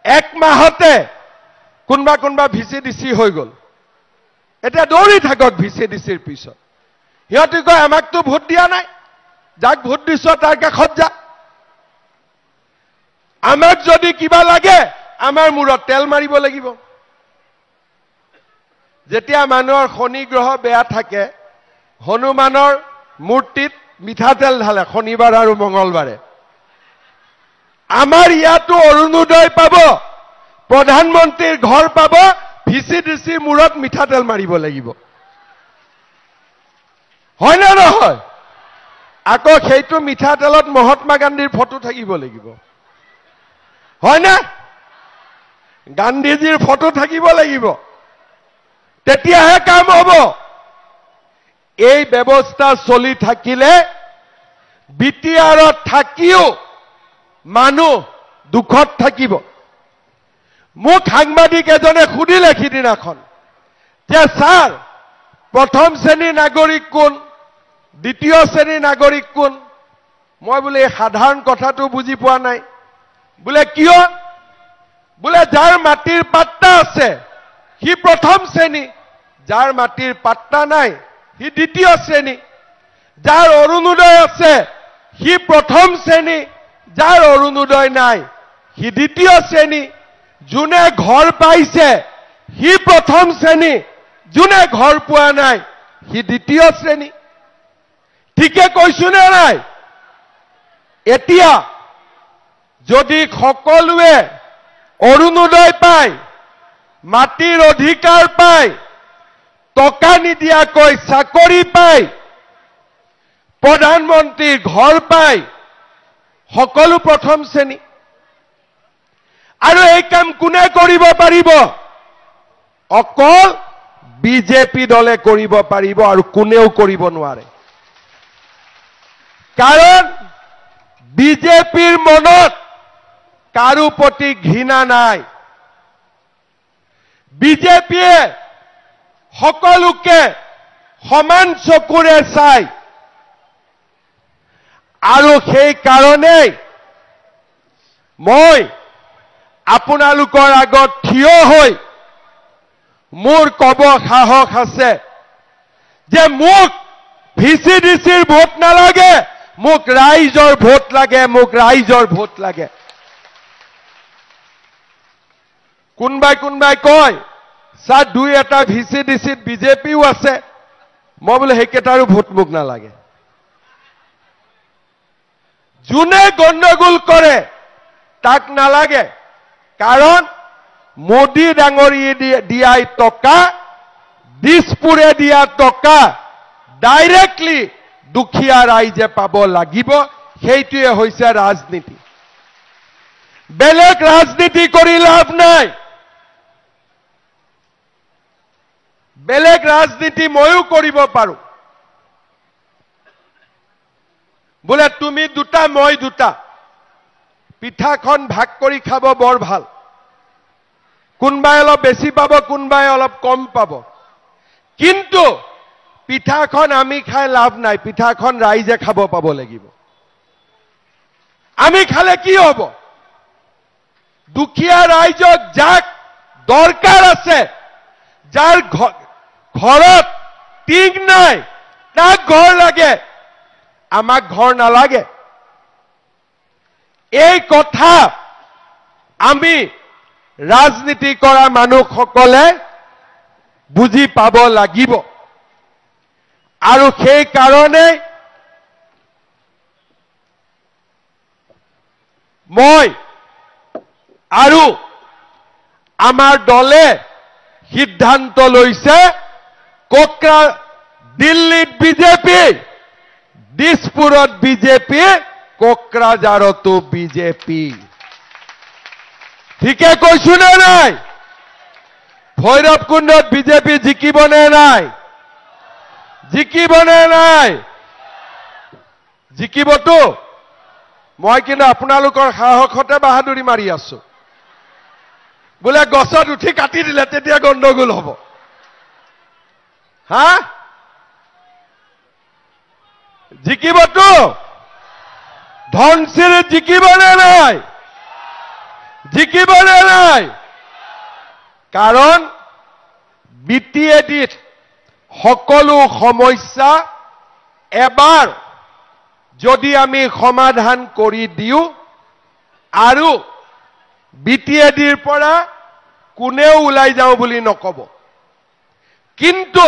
1 মাহতে কোনবা কোনবা ভিচিডিচি হৈ গল। এতিয়া দৌৰি থাকক ভিচিডিচিৰ পিছত। সিহঁতে কয় আমাকতো ভোট দিয়া নাই, যাক ভোট দিছ তাৰ কাষত যা। আমাক যদি কিবা লাগে আমাৰ মূৰত তেল মাৰিব লাগিব। যেতিয়া মানুহৰ শনি গ্ৰহ বেয়া থাকে, হনুমানৰ মূৰ্তিত মিঠাতেল ঢালে শনিবাৰ আৰু মঙলবাৰে। আমাৰ ইয়াতো অৰুণোদয় পাব, প্ৰধানমন্ত্ৰীৰ ঘৰ পাব, ভিচিডিচিৰ মূৰত মিঠাতেল মাৰিব লাগিব, হয় নে নহয়? আকৌ সেইটো মিঠাতেলত মহাত্মা গান্ধীৰ ফটো থাকিব লাগিব, হয় না? গান্ধীজীৰ ফটো থাকিব লাগিব, তেতিয়াহে কাম হ'ব। এই ব্যৱস্থা চলি থাকিলে বিটিআৰত থাকিও মানুহ দুখত থাকিব। মোক সাংবাদিক এজনে সুধিলে সিদিনাখন যে ছাৰ, প্ৰথম শ্ৰেণীৰ নাগৰিক কোন, দ্বিতীয় শ্ৰেণীৰ নাগৰিক কোন? মই বোলে এই সাধাৰণ কথাটো বুজি পোৱা নাই। বোলে কিয়? বোলে যাৰ মাটিৰ পাট্টা আছে সি প্ৰথম শ্ৰেণী, যাৰ মাটিৰ পাট্টা নাই সি দ্বিতীয় শ্ৰেণী, যাৰ অৰুণোদয় আছে সি প্ৰথম শ্ৰেণী, যাৰ অৰুণোদয় নাই সি দ্বিতীয় শ্ৰেণী, যোনে ঘৰ পাইছে সি প্ৰথম শ্ৰেণী, যোনে ঘৰ পোৱা নাই সি দ্বিতীয় শ্ৰেণী। ঠিকে কৈছো নে নাই? এতিয়া যদি সকলোৱে অৰুণোদয় পায়, মাটিৰ অধিকাৰ পায়, টকা নিদিয়াকৈ চাকৰি পায়, প্ৰধানমন্ত্ৰীৰ ঘৰ পায়, সকলো প্ৰথম শ্ৰেণী। আৰু এই কাম কোনে কৰিব পাৰিব? অকল বিজেপি দলে কৰিব পাৰিব, আৰু কোনেও কৰিব নোৱাৰে। কাৰণ বিজেপিৰ মনত কাৰো প্ৰতি ঘৃণা নাই। বিজেপিয়ে সকলোকে সমান চকুৰে চায়, আৰু সেই কাৰণেই মই আপোনালোকৰ আগত থিয় হৈ মোৰ ক'ব সাহস আছে যে মোক ভিচিডিচিৰ ভোট নালাগে, মোক ৰাইজৰ ভোট লাগে, মোক ৰাইজৰ ভোট লাগে। কোনবাই কয় ছাৰ দুই এটা ভিচিডিচিত বিজেপিও আছে। মই বোলে সেইকেইটাৰো ভোট মোক নালাগে। যোনে গণ্ডগোল কৰে তাক নালাগে, কাৰণ মোদী ডাঙৰীয়ে দিয়াই টকা, দিছপুৰে দিয়া টকা ডাইৰেক্টলি দুখীয়া ৰাইজে পাব লাগিব। সেইটোৱে হৈছে ৰাজনীতি। বেলেগ ৰাজনীতি কৰি লাভ নাই। বেলেগ ৰাজনীতি ময়ো কৰিব পাৰো। বোলে তুমি দুটা মই দুটা, পিঠাখন ভাগ কৰি খাব বৰ ভাল। কোনবাই অলপ বেছি পাব, কোনবাই অলপ কম পাব, কিন্তু পিঠাখন আমি খাই লাভ নাই, পিঠাখন ৰাইজে খাব পাব লাগিব। আমি খালে কি হ'ব? দুখীয়া ৰাইজক যাক দৰকাৰ আছে, যাৰ ঘৰত টিং নাই তাক ঘৰ লাগে, আমাক ঘৰ নালাগে। এই কথা আমি ৰাজনীতি কৰা মানুহসকলে বুজি পাব লাগিব। আৰু সেই কাৰণে মই আৰু আমাৰ দলে সিদ্ধান্ত লৈছে, দিল্লীত বিজেপি, দিছপুৰত বিজেপি, কোকৰাঝাৰতো বিজেপি। ঠিকে কৈছো নে নাই? ভৈৰৱকুণ্ডত বিজেপি জিকিবনে নাই? জিকিবনে নাই? জিকিবতো। মই কিন্তু আপোনালোকৰ সাহসতে বাহাদুৰি মাৰি আছো। বোলে গছত উঠি কাটি দিলে তেতিয়া গণ্ডগোল হ'ব। হা? জিকিবতো। ধনশিৰিত জিকিবনে নাই? জিকিবনে নাই? কাৰণ বিটিএডিত সকলো সমস্যা এবাৰ যদি আমি সমাধান কৰি দিওঁ, আৰু বিটিএডিৰ পৰা কোনেও ওলাই যাওঁ বুলি নকব। কিন্তু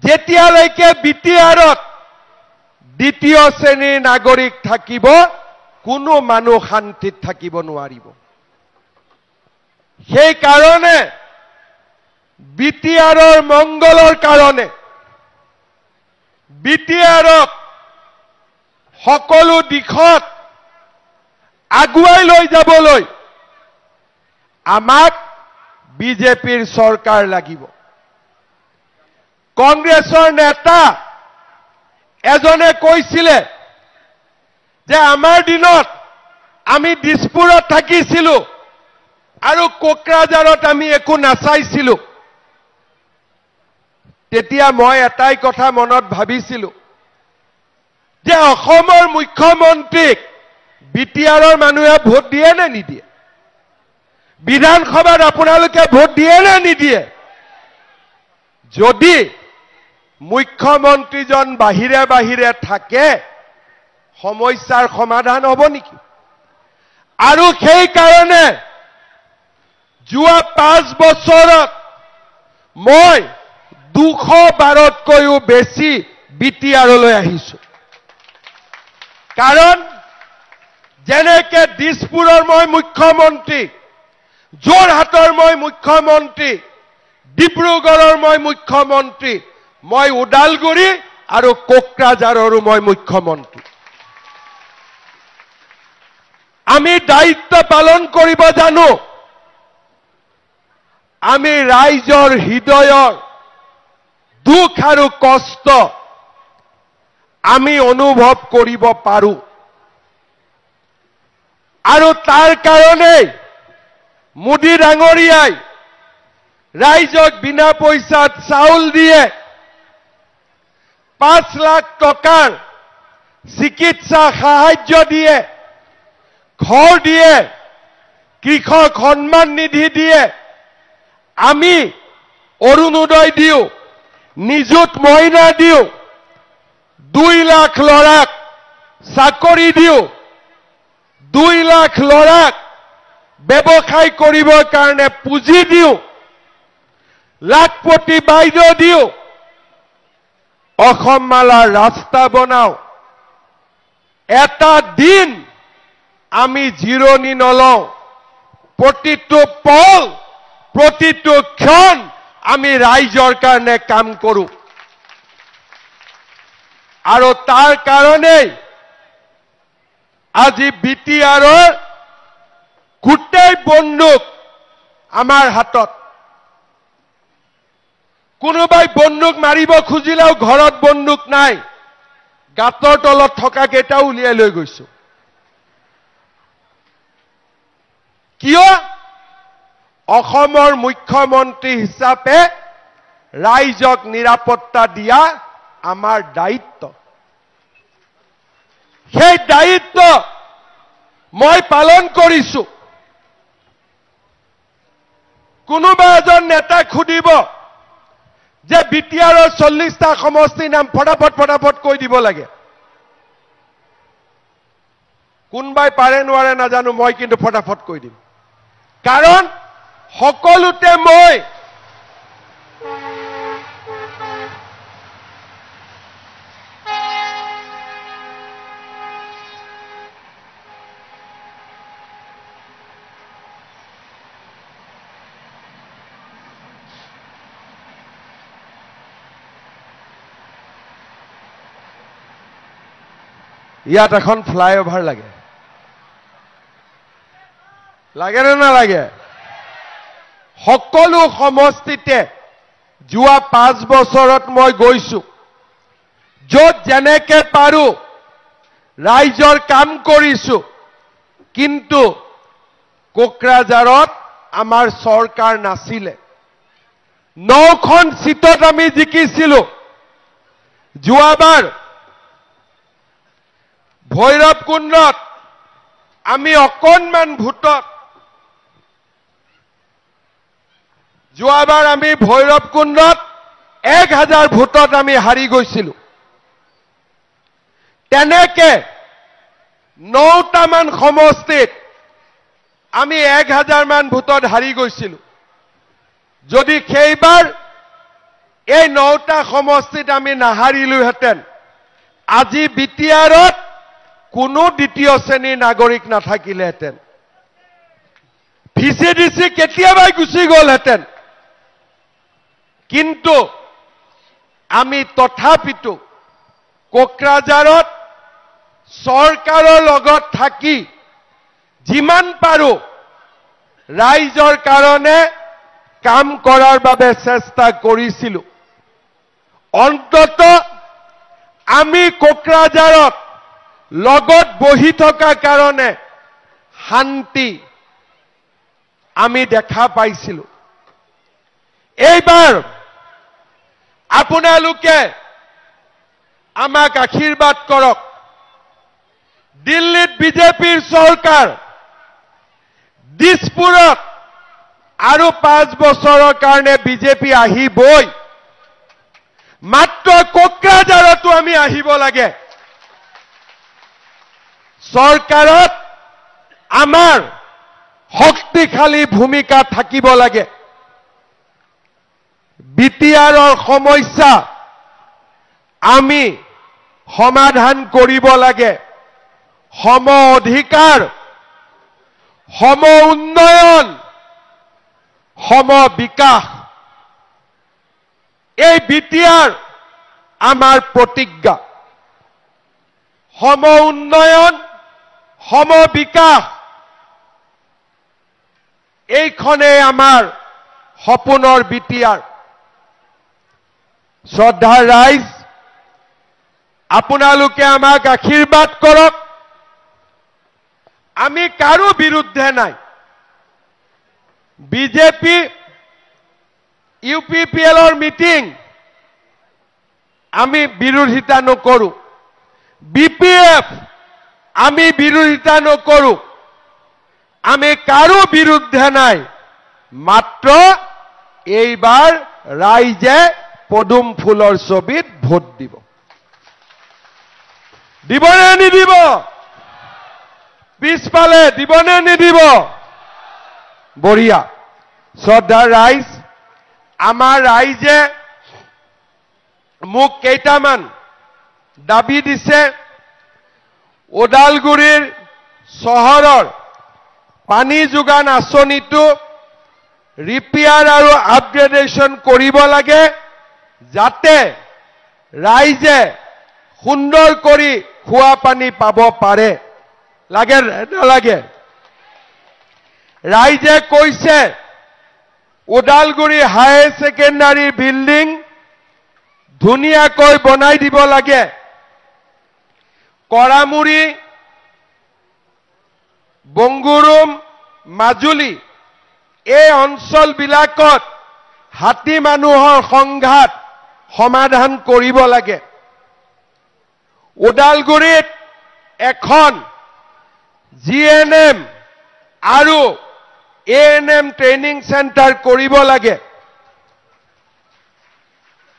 যেতিয়ালৈকে বিটিআৰত দ্বিতীয় শ্ৰেণীৰ নাগৰিক থাকিব, কোনো মানুহ শান্তিত থাকিব নোৱাৰিব। সেই কাৰণে বিটিআৰৰ মংগলৰ কাৰণে বিটিআৰক সকলো দিশত আগুৱাই লৈ যাবলৈ আমাক বিজেপিৰ চৰকাৰ লাগিব। কংগ্ৰেছৰ নেতা এজনে কৈছিলে যে আমাৰ দিনত আমি দিছপুৰত থাকিছিলো আৰু কোকৰাঝাৰত আমি একো নাচাইছিলো। তেতিয়া মই এটাই কথা মনত ভাবিছিলো যে অসমৰ মুখ্যমন্ত্ৰীক বিটিআৰৰ মানুহে ভোট দিয়ে নে নিদিয়ে? বিধানসভাত আপোনালোকে ভোট দিয়ে নে নিদিয়ে? যদি মুখ্যমন্ত্ৰীজন বাহিৰে বাহিৰে থাকে, সমস্যাৰ সমাধান হ'ব নেকি? আৰু সেই কাৰণে যোৱা 5 বছৰত মই 200 বাৰতকৈও বেছি বিটিআৰলৈ আহিছো। কাৰণ যেনেকে দিছপুৰৰ মই মুখ্যমন্ত্ৰী, যোৰহাটৰ মই মুখ্যমন্ত্ৰী, ডিব্ৰুগড়ৰ মই মুখ্যমন্ত্ৰী, মই ওদালগুৰি আৰু কোকৰাঝাৰৰো মই মুখ্যমন্ত্ৰী। আমি দায়িত্ব পালন কৰিব জানো। আমি ৰাইজৰ হৃদয়ৰ দুখ আৰু কষ্ট আমি অনুভৱ কৰিব পাৰো। আৰু তাৰ কাৰণে মোদী ডাঙৰীয়াই ৰাইজক বিনা পইচাত চাউল দিয়ে, 5 লাখ টকাৰ চিকিৎসা সাহায্য দিয়ে, ঘৰ দিয়ে, কৃষক সন্মান নিধি দিয়ে, আমি অৰুণোদয় দিওঁ, নিযুত মইনা দিওঁ, 2 লাখ ল'ৰাক চাকৰি দিওঁ, 2 লাখ ল'ৰাক ব্যৱসায় কৰিবৰ কাৰণে পুঁজি দিওঁ, লাখপতি বাইদেউ দিওঁ, অসম মালাৰ ৰাস্তা বনাওঁ। এটা দিন আমি জিৰণি নলওঁ। প্ৰতিটো পল, প্ৰতিটো ক্ষণ আমি ৰাইজৰ কাৰণে কাম কৰোঁ। আৰু তাৰ কাৰণেই আজি বিটিআৰৰ গোটেই বন্দুক আমাৰ হাতত। কোনোবাই বন্দুক মাৰিব খুজিলেও ঘৰত বন্দুক নাই, গাঁতৰ তলত থকা কেইটাও উলিয়াই লৈ গৈছো। কিয়? অসমৰ মুখ্যমন্ত্ৰী হিচাপে ৰাইজক নিৰাপত্তা দিয়া আমাৰ দায়িত্ব। সেই দায়িত্ব মই পালন কৰিছো। কোনোবা এজন নেতাক সুধিব যে বিটিআৰৰ 40টা সমষ্টিৰ নাম ফটাফট কৈ দিব লাগে। কোনবাই পাৰে নোৱাৰে নাজানো, মই কিন্তু ফটাফট কৈ দিম। কাৰণ সকলোতে মই ইয়াত এখন ফ্লাইঅভাৰ লাগে, লাগে নে নালাগে? সকলো সমষ্টিতে যোৱা 5 বছৰত মই গৈছো, য'ত যেনেকে পাৰো ৰাইজৰ কাম কৰিছো। কিন্তু কোকৰাঝাৰত আমাৰ চৰকাৰ নাছিলে। 9খন সিটত আমি জিকিছিলো। যোৱাবাৰ ভৈৰৱকুণ্ডত আমি অকণমান ভোটত, যোৱাবাৰ আমি ভৈৰৱকুণ্ডত 1000 ভোটত আমি হাৰি গৈছিলো। তেনেকে 9টামান সমষ্টিত আমি 1000 মান ভোটত হাৰি গৈছিলো। যদি সেইবাৰ এই 9টা সমষ্টিত আমি নাহাৰিলোহেঁতেন, আজি বিটিআৰত কোনো দ্বিতীয় শ্ৰেণীৰ নাগৰিক নাথাকিলেহেঁতেন ভিচিডিচি কেতিয়াবাই গুচি গ'লহেঁতেন কিন্তু আমি তথাপিতো কোকৰাঝাৰত চৰকাৰৰ লগত থাকি যিমান পাৰো ৰাইজৰ কাৰণে কাম কৰাৰ বাবে চেষ্টা কৰিছিলো অন্তত আমি কোকৰাঝাৰত লগত বহি থকা কাৰণে শান্তি আমি দেখা পাইছিলো এইবাৰ আপোনালোকে আমাক আশীৰ্বাদ কৰক দিল্লীত বিজেপিৰ চৰকাৰ দিছপুৰত আৰু 5 বছৰৰ কাৰণে বিজেপি আহিবই মাত্ৰ কোকৰাঝাৰতো আমি আহিব লাগে চৰকাৰত আমাৰ শক্তিশালী ভূমিকা থাকিব লাগে বিটিআৰৰ সমস্যা আমি সমাধান কৰিব লাগে সম অধিকাৰ সম উন্নয়ন সম বিকাশ এই বিটিআৰ আমাৰ প্ৰতিজ্ঞা সম উন্নয়ন সম বিকাশ এইখনে আমাৰ সপোনৰ বিটিআৰ শ্ৰদ্ধাৰ ৰাইজ আপোনালোকে আমাক আশীৰ্বাদ কৰক আমি কাৰো বিৰুদ্ধে নাই বিজেপি ইউপিপিএলৰ মিটিং আমি বিৰোধিতা নকৰো বিপিএফ আমি বিৰোধিতা নকৰো আমি কাৰো বিৰুদ্ধে নাই মাত্ৰ এইবাৰ ৰাইজে পদুম ফুলৰ ছবিত ভোট দিব দিবনে নিদিব পিছফালে দিবনে নিদিব বঢ়িয়া শ্ৰদ্ধাৰ ৰাইজ আমাৰ ৰাইজে মোক কেইটামান দাবী দিছে ওদালগুৰিৰ চহৰৰ পানী যোগান আঁচনিটো ৰিপেয়াৰ আৰু আপগ্ৰেডেশ্যন কৰিব লাগে যাতে ৰাইজে সুন্দৰ কৰি খোৱা পানী পাব পাৰে লাগে নালাগে ৰাইজে কৈছে ওদালগুৰি হাই ছেকেণ্ডাৰী বিল্ডিং ধুনীয়াকৈ বনাই দিব লাগে কৰামুৰি বংগুৰুম মাজুলী এই অঞ্চলবিলাকত হাতী মানুহৰ সংঘাত সমাধান কৰিব লাগে ওদালগুৰিত এখন জিএনএম আৰু এএনএম ট্ৰেইনিং চেণ্টাৰ কৰিব লাগে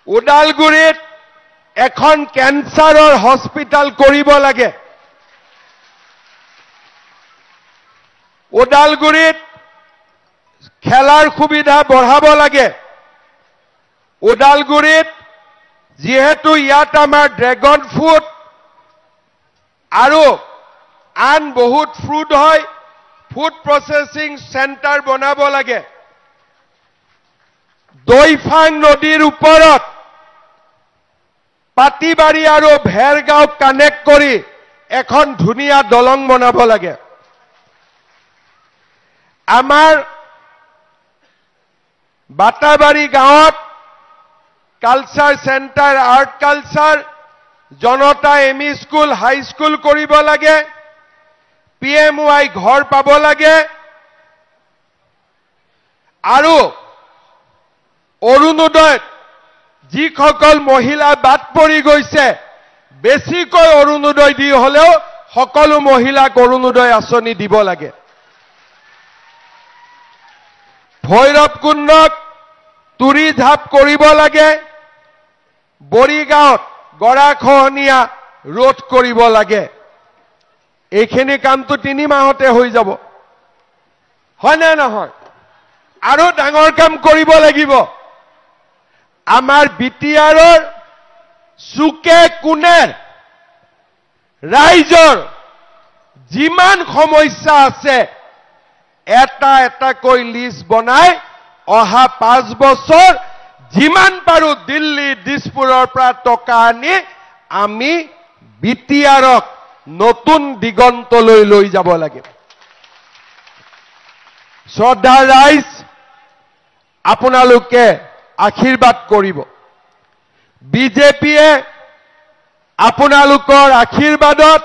ওদালগুৰিত এখন কেন্সাৰৰ হস্পিটাল কৰিব লাগে ওদালগুৰিত খেলাৰ সুবিধা বঢ়াব লাগে ওদালগুৰিত যেহেতু ইয়াত আমাৰ ড্ৰেগন ফ্ৰুট আৰু আন বহুত ফ্ৰুট হয় ফুড প্ৰসেসিং সেন্টাৰ বনাব লাগে দৈফাং নদীৰ ওপৰত পাটিবাৰী আৰু ভেৰগাঁও কানেক্ট কৰি এখন ধুনীয়া দলং বনাব লাগে আমাৰ বাটাবাৰী গাঁৱত কালচাৰ সেন্টাৰ আৰ্ট কালচাৰ জনতা এমই স্কুল হাই স্কুল কৰিব লাগে পিএমৱাই ঘৰ পাব লাগে আৰু অৰুণোদয় যিসকল মহিলা বাদ পৰি গৈছে বেছিকৈ অৰুণোদয় দি হলেও সকলো মহিলাক অৰুণোদয় আঁচনি দিব লাগে ভৈৰৱকুণ্ডক তুৰি ঝাপ কৰিব লাগে বৰিগাঁৱত গৰাখহনীয়া ৰোধ কৰিব লাগে এইখিনি কামটো 3 মাহতে হৈ যাব হয় না নহয় আৰু ডাঙৰ কাম কৰিব লাগিব আমাৰ বিটিআৰৰ সুকে কোনে ৰাইজৰ যিমান সমস্যা আছে এটা এটাকৈ লিষ্ট বনাই অহা 5 বছৰ যিমান পাৰো দিল্লী দিছপুৰৰ পৰা টকা আনি আমি বিটিআৰক নতুন দিগন্তলৈ লৈ যাব লাগিব। শ্ৰদ্ধা ৰাইজ, আপোনালোকে আশীৰ্বাদ কৰিব। বিজেপিয়ে আপোনালোকৰ আশীৰ্বাদত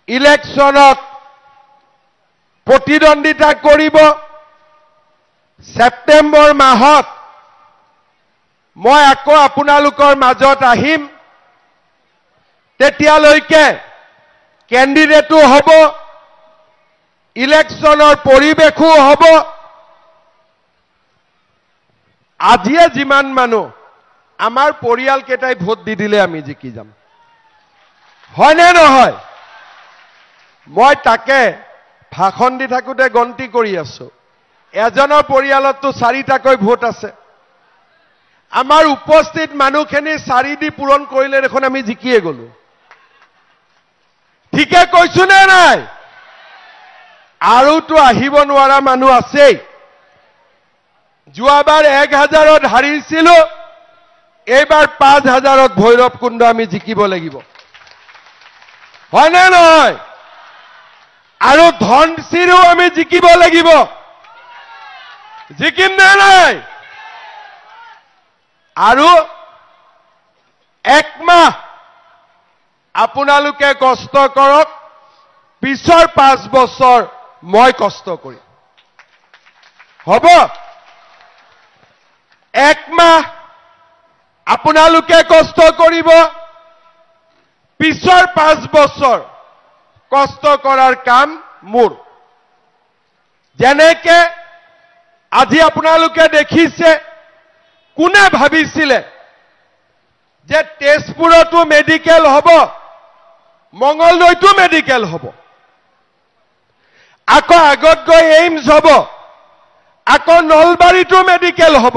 ইলেকশ্যনত প্ৰতিদ্বন্দ্বিতা কৰিব। ছেপ্টেম্বৰ মাহত মই আকৌ আপোনালোকৰ মাজত আহিম। তেতিয়ালৈকে কেণ্ডিডেটো হ'ব, ইলেকশ্যনৰ পৰিৱেশো হ'ব। আজিয়ে যিমান মানুহ আমাৰ পৰিয়াল কেইটাই ভোট দি দিলে আমি জিকি যাম, হয়নে নহয়? মই তাকে ভাষণ দি থাকোঁতে গন্তি কৰি আছো, এজনৰ পৰিয়ালততো 4টাকৈ ভোট আছে। আমাৰ উপস্থিত মানুহখিনি 4 দি পূৰণ কৰিলে দেখোন আমি জিকিয়ে গলো। ঠিকে কৈছো নে নাই? আৰুতো আহিব নোৱাৰা মানুহ আছেই। যোৱাবাৰ 1000ত হাৰিছিলো, এইবাৰ 5000ত ভৈৰৱকুণ্ড আমি জিকিব লাগিব, হয়নে নহয়? আৰু ধনশিৰো আমি জিকিব লাগিব। জিকিম নে নাই? আৰু 1 মাহ আপোনালোকে কষ্ট কৰক, পিছৰ 5 বছৰ মই কষ্ট কৰিম, হ'ব? 1 মাহ আপোনালোকে কষ্ট কৰিব, পিছৰ 5 বছৰ কষ্ট কৰাৰ কাম মোৰ। যেনেকে আজি আপোনালোকে দেখিছে, কোনে ভাবিছিলে যে তেজপুৰতো মেডিকেল হ'ব, মঙ্গলদৈতো মেডিকেল হ'ব, আকৌ আগত গৈ এইমছ হ'ব, আকৌ নলবাৰীতো মেডিকেল হ'ব।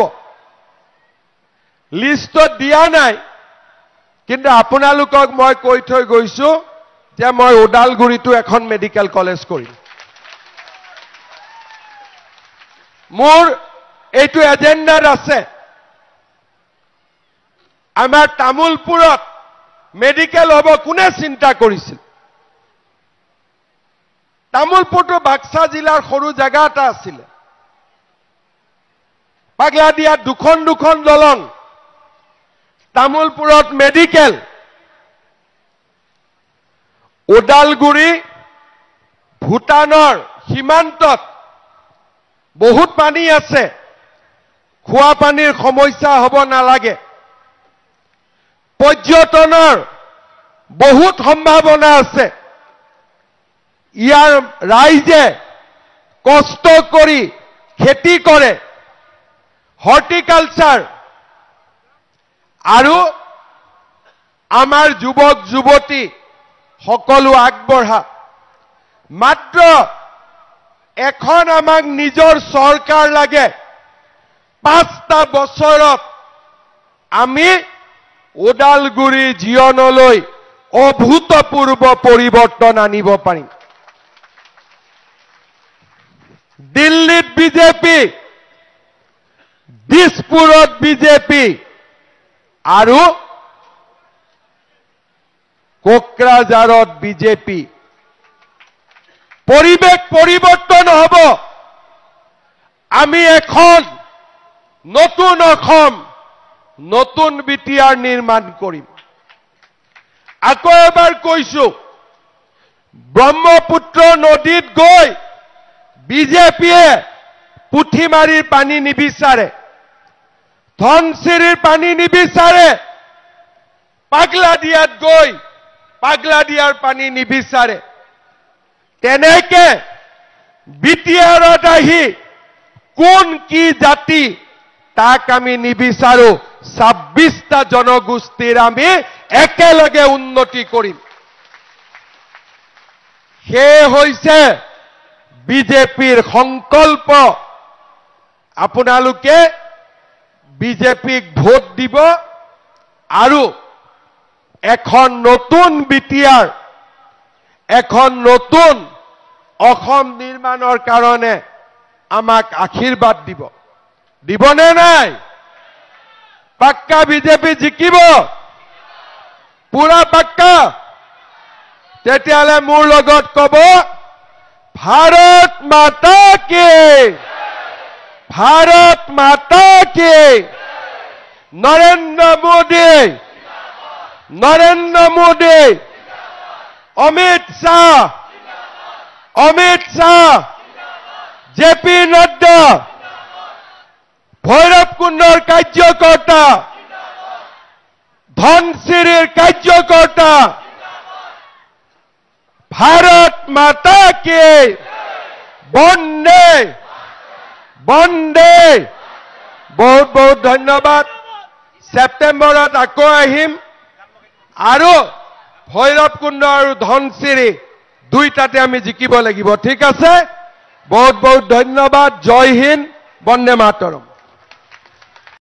লিষ্টত দিয়া নাই, কিন্তু আপোনালোকক মই কৈ থৈ গৈছো যে মই ওদালগুৰিতো এখন মেডিকেল কলেজ কৰিম। মোৰ এইটো এজেণ্ডাত আছে। আমাৰ তামুলপুৰত মেডিকেল হ'ব, কোনে চিন্তা কৰিছিল? তামুলপুৰটো বাক্সা জিলাৰ সৰু জাগা এটা আছিলে। পাগলাদিয়াত দুখন দলং, তামুলপুৰত মেডিকেল। ওদালগুৰি ভূটানৰ সীমান্তত বহুত পানী আছে, খোৱা পানীৰ সমস্যা হ'ব নালাগে। পৰ্যটনৰ বহুত সম্ভাৱনা আছে। ইয়াৰ ৰাইজে কষ্ট কৰি খেতি কৰে, হৰ্টিকালচাৰ, আৰু আমাৰ যুৱক যুৱতী সকলো আগবঢ়া। মাত্ৰ এখন আমাক নিজৰ চৰকাৰ লাগে। 5টা বছৰত আমি ওদালগুৰি জীৱনলৈ অভূতপূৰ্ব পৰিৱৰ্তন আনিব পাৰিম। দিল্লীত বিজেপি, দিছপুৰত বিজেপি আৰু কোকৰাঝাৰত বিজেপি। পৰিৱেশ পৰিৱৰ্তন হ'ব। আমি এখন নতুন অসম, নতুন বিটিআৰ নিৰ্মাণ কৰিম। আকৌ এবাৰ কৈছো, ব্ৰহ্মপুত্ৰ নদীত গৈ বিজেপিয়ে পুঠিমাৰীৰ পানী নিবিচাৰে, ধনশিৰিৰ পানী নিবিচাৰে, পাগলাদিয়াত গৈ পাগলাদিয়াৰ পানী নিবিচাৰে। তেনেকে বিটিআৰত আহি কোন কি জাতি তাক আমি নিবিচাৰো। 26টা জনগোষ্ঠীৰ আমি একেলগে উন্নতি কৰিম। সেই হৈছে বিজেপিৰ সংকল্প। আপোনালোকে বিজেপিক ভোট দিব আৰু এখন নতুন বিটিআৰ এখন নতুন অসম নিৰ্মাণৰ কাৰণে আমাক আশীৰ্বাদ দিবনে নাই? পাক্কা বিজেপি জিকিব? পুৰা পাক্কা? তেতিয়াহ'লে মোৰ লগত ক'ব, ভাৰত মাতা কি, ভাৰত মাতা কি, নৰেন্দ্ৰ মোদী, নৰেন্দ্ৰ মোদী, অমিত শাহ, জেপি নাড্ডা, ভৈৰৱকুণ্ডৰ কাৰ্যকৰ্তা, ধনচিৰিৰ কাৰ্যকৰ্তা, ভাৰত মাতা কি, বন্দে বন্দে। বহুত বহুত ধন্যবাদ। ছেপ্টেম্বৰত আকৌ আহিম আৰু ভৈৰৱকুণ্ড আৰু ধনচিৰি দুইটাতে আমি জিকিব লাগিব। ঠিক আছে? বহুত বহুত ধন্যবাদ। জয় হিন্দ, বন্দে মাতৰম।